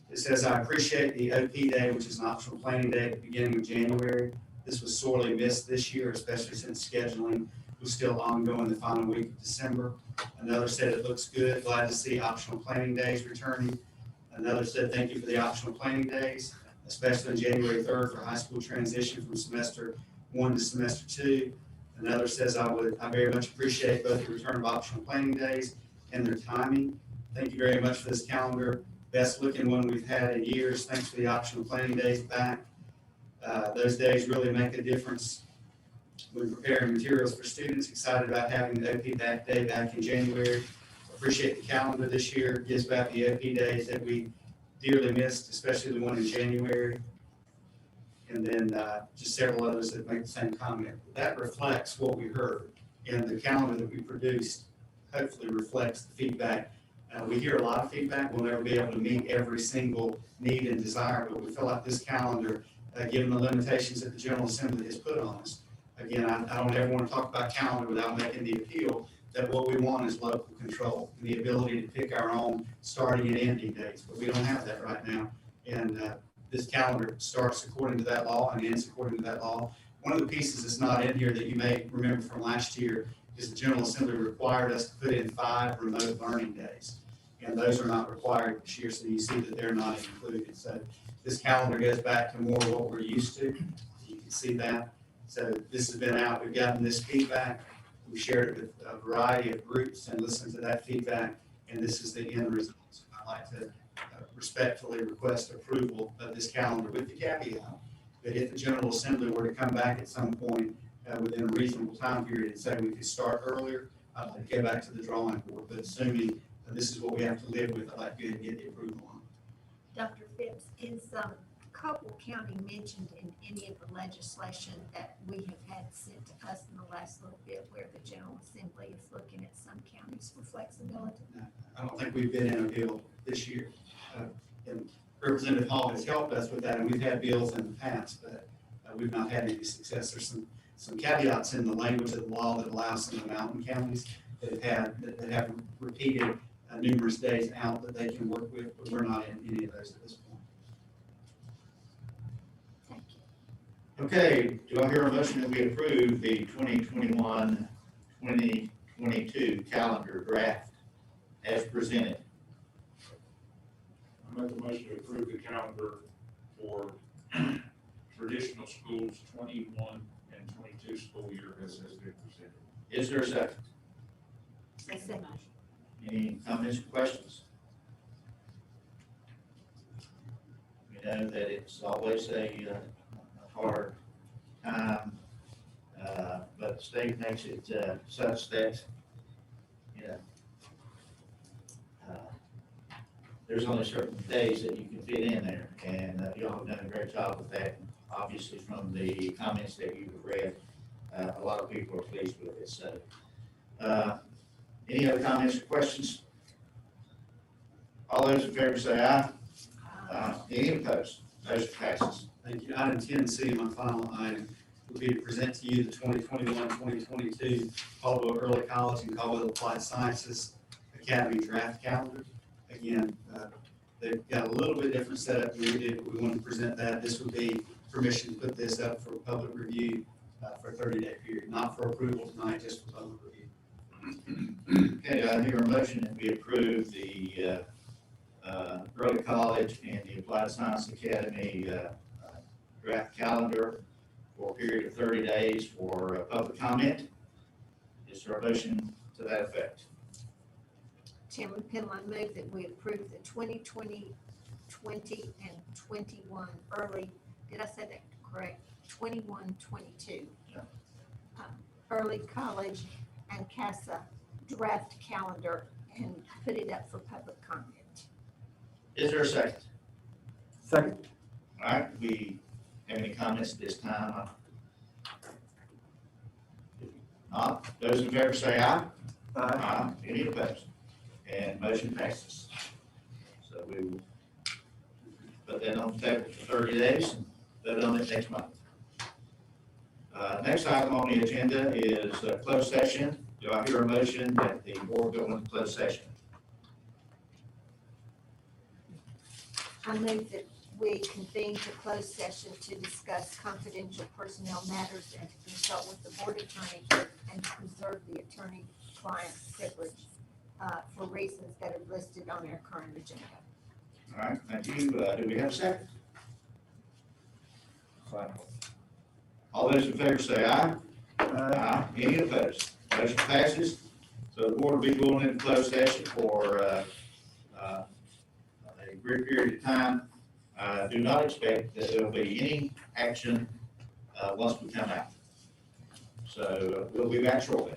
It says, I appreciate the OP Day, which is an optional planning day at the beginning of January. This was sorely missed this year, especially since scheduling was still ongoing the final week of December. Another said it looks good, glad to see optional planning days returning. Another said thank you for the optional planning days, especially on January 3rd for high school transition from semester 1 to semester 2. Another says I very much appreciate both the return of optional planning days and their timing. Thank you very much for this calendar. Best looking one we've had in years. Thanks for the optional planning days back. Those days really make a difference when preparing materials for students. Excited about having the OP Day back in January. Appreciate the calendar this year. Gives back the OP days that we dearly missed, especially the one in January. And then just several others that make the same comment. That reflects what we heard, and the calendar that we produced hopefully reflects the feedback. We hear a lot of feedback. We'll never be able to meet every single need and desire, but we feel like this calendar, given the limitations that the General Assembly has put on us, again, I don't ever want to talk about calendar without making the appeal that what we want is local control and the ability to pick our own starting and ending dates, but we don't have that right now. And this calendar starts according to that law and ends according to that law. One of the pieces that's not in here that you may remember from last year is the General Assembly required us to put in 5 remote learning days. And those are not required this year, so you see that they're not included. So this calendar goes back to more of what we're used to. You can see that. So this has been out. We've gotten this feedback. We shared it with a variety of groups and listened to that feedback, and this is the end result. I'd like to respectfully request approval of this calendar with the caveat that if the General Assembly were to come back at some point within a reasonable time period and say we could start earlier, I'd like to go back to the drawing board. But assuming this is what we have to live with, I'd like to get the approval on. Dr. Phipps, is Caldwell County mentioned in any of the legislation that we have had sent to us in the last little bit where the General Assembly is looking at some counties for flexibility? No, I don't think we've been in a bill this year. And Representative Hall has helped us with that, and we've had bills in the past, but we've not had any success. There's some caveats in the language of the law that allows some of the mountain counties that have repeated numerous days out that they can work with, but we're not in any of those at this point. Thank you. Okay, do I hear a motion that we approve the 2021-2022 calendar draft as presented? I make a motion to approve the calendar for traditional schools 21 and 22 school year as has been presented. Is there a second? I second. Any comments or questions? We know that it's always a hard time, but the state makes it such that, you know, there's only certain days that you can fit in there, and you all have done a great job with that. Obviously, from the comments that you've read, a lot of people are pleased with it. So, any other comments or questions? All those in favor say aye. Any opposed? Motion passes. Thank you. Item 10C, my final item, would be to present to you the 2021-2022 Caldwell Early College and Caldwell Applied Sciences Academy draft calendar. Again, they've got a little bit different setup than we did, but we want to present that. This would be permission to put this up for public review for a 30-day period, not for approval tonight, just for public review. Okay, I hear a motion that we approve the Early College and the Applied Science Academy draft calendar for a period of 30 days for public comment. Is there a motion to that effect? Chairman Pendle, I move that we approve the 2020, 20, and 21 early, did I say that correct? 21, 22. Early college and CASA draft calendar and put it up for public comment. Is there a second? Second. All right, we have any comments at this time? Those in favor say aye. Aye. Any opposed? And motion passes. So we will put that on the table for 30 days, and vote on it next month. Next item on the agenda is closed session. Do I hear a motion that the board go into closed session? I move that we convene to closed session to discuss confidential personnel matters and to consult with the board attorney and to preserve the attorney-client privilege for reasons that are listed on our current agenda. All right, thank you. Do we have a second? All those in favor say aye. Aye. Any opposed? Motion passes. So the board will be going into closed session for a brief period of time. Do not expect that there will be any action once we come out. So we'll be back shortly.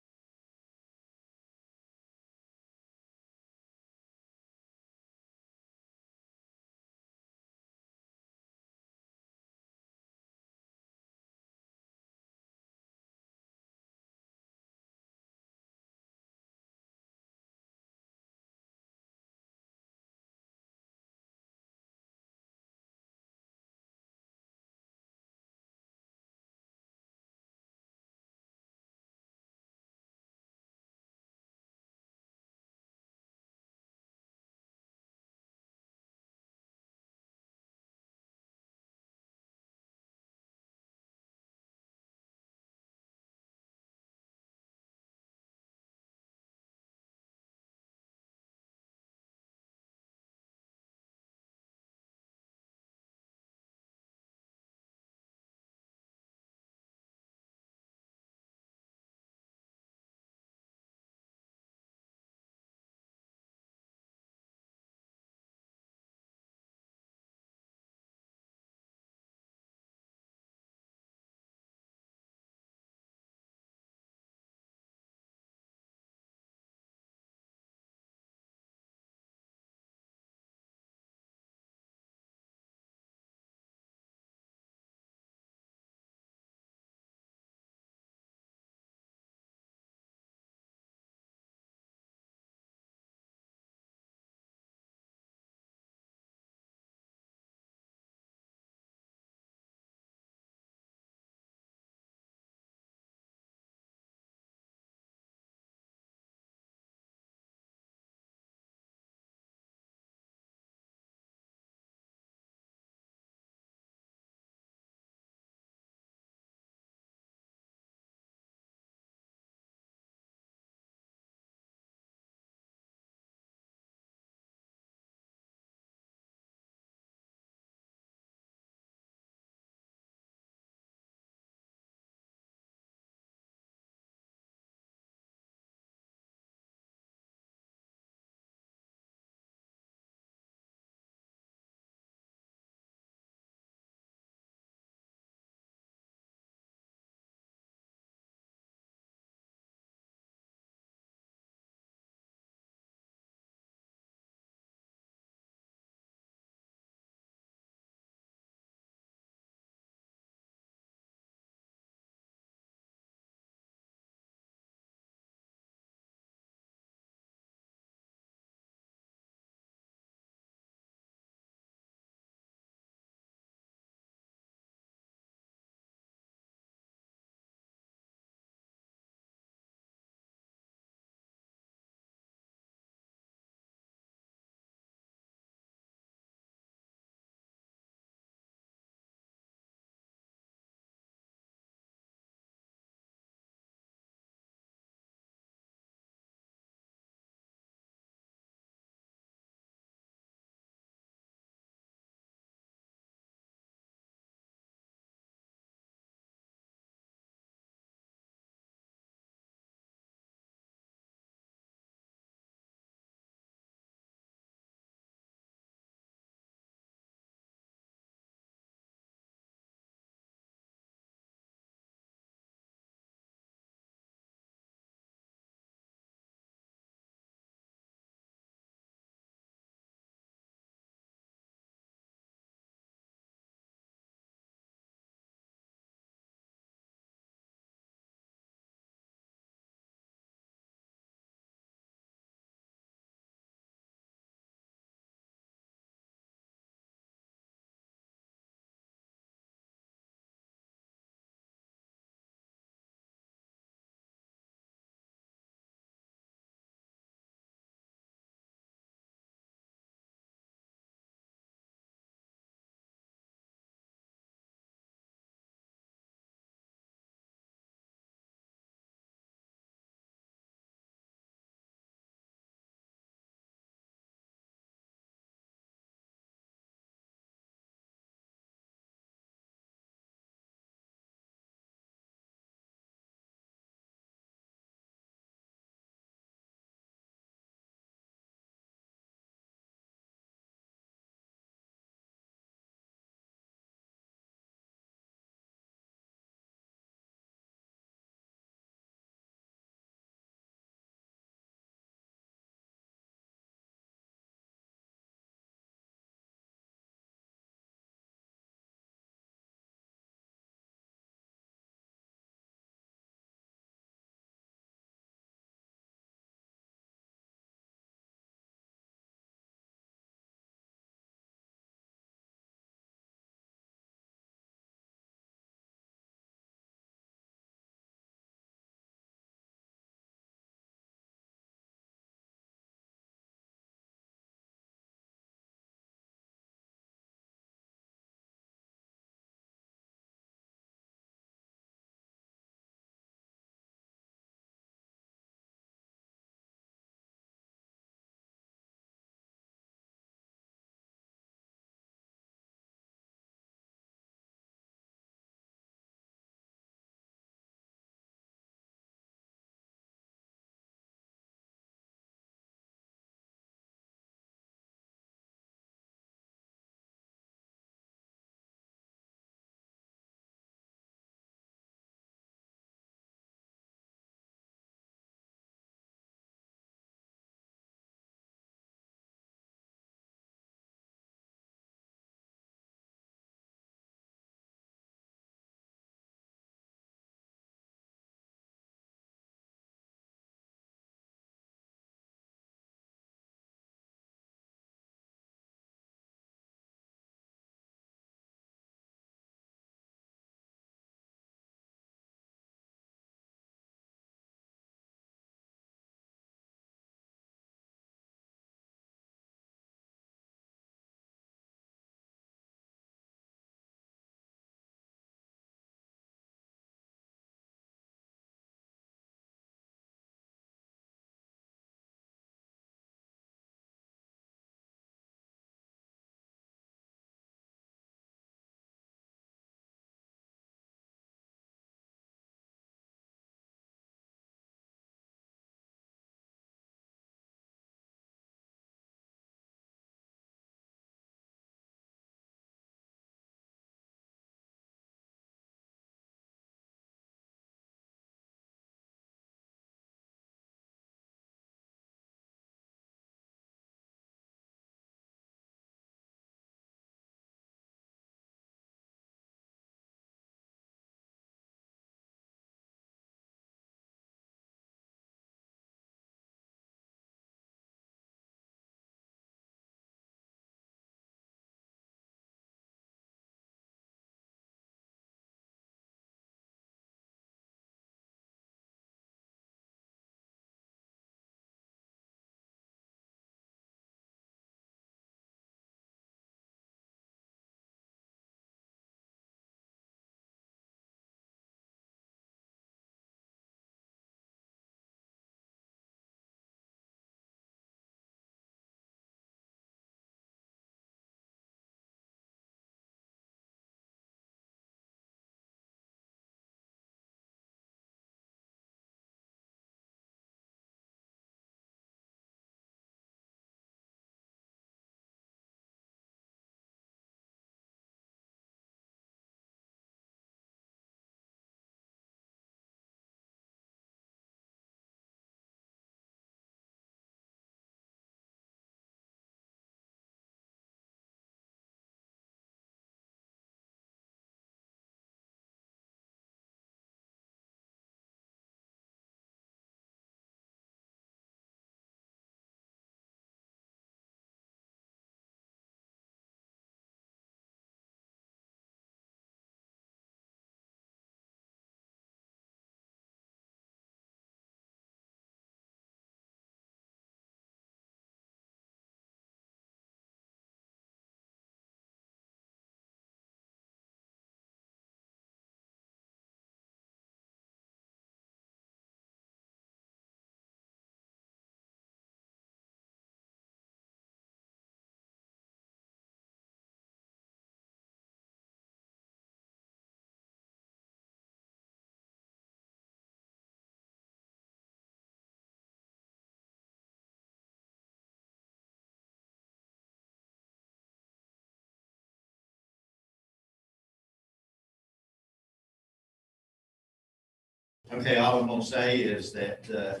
Okay, all I'm gonna say is that,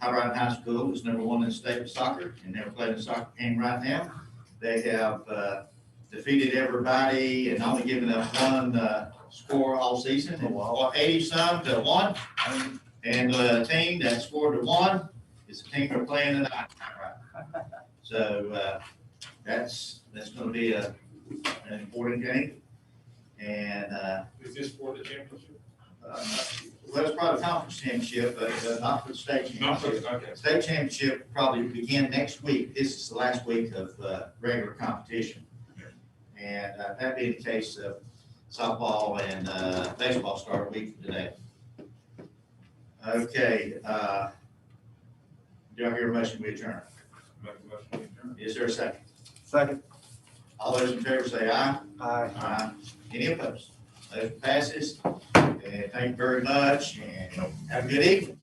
Colorado High School is number one in the state of soccer, and they're playing a soccer game right now. They have, defeated everybody and only given up one, score all season, and 80-some to 1. And the team that scored the 1 is the team they're playing tonight. So, that's gonna be an important game. And, Is this for the championship? well, it's probably a conference championship, but not for the state Not for, championship. okay. State championship will probably begin next week. This is the last week of regular competition. And that being the case, softball and baseball start a week from today. Okay, do I hear a motion to adjourn? Make a motion to adjourn. Is there a second? Second. All those in favor say aye. Aye. Aye. Any opposed? Motion passes. And thank you very much and have a good evening.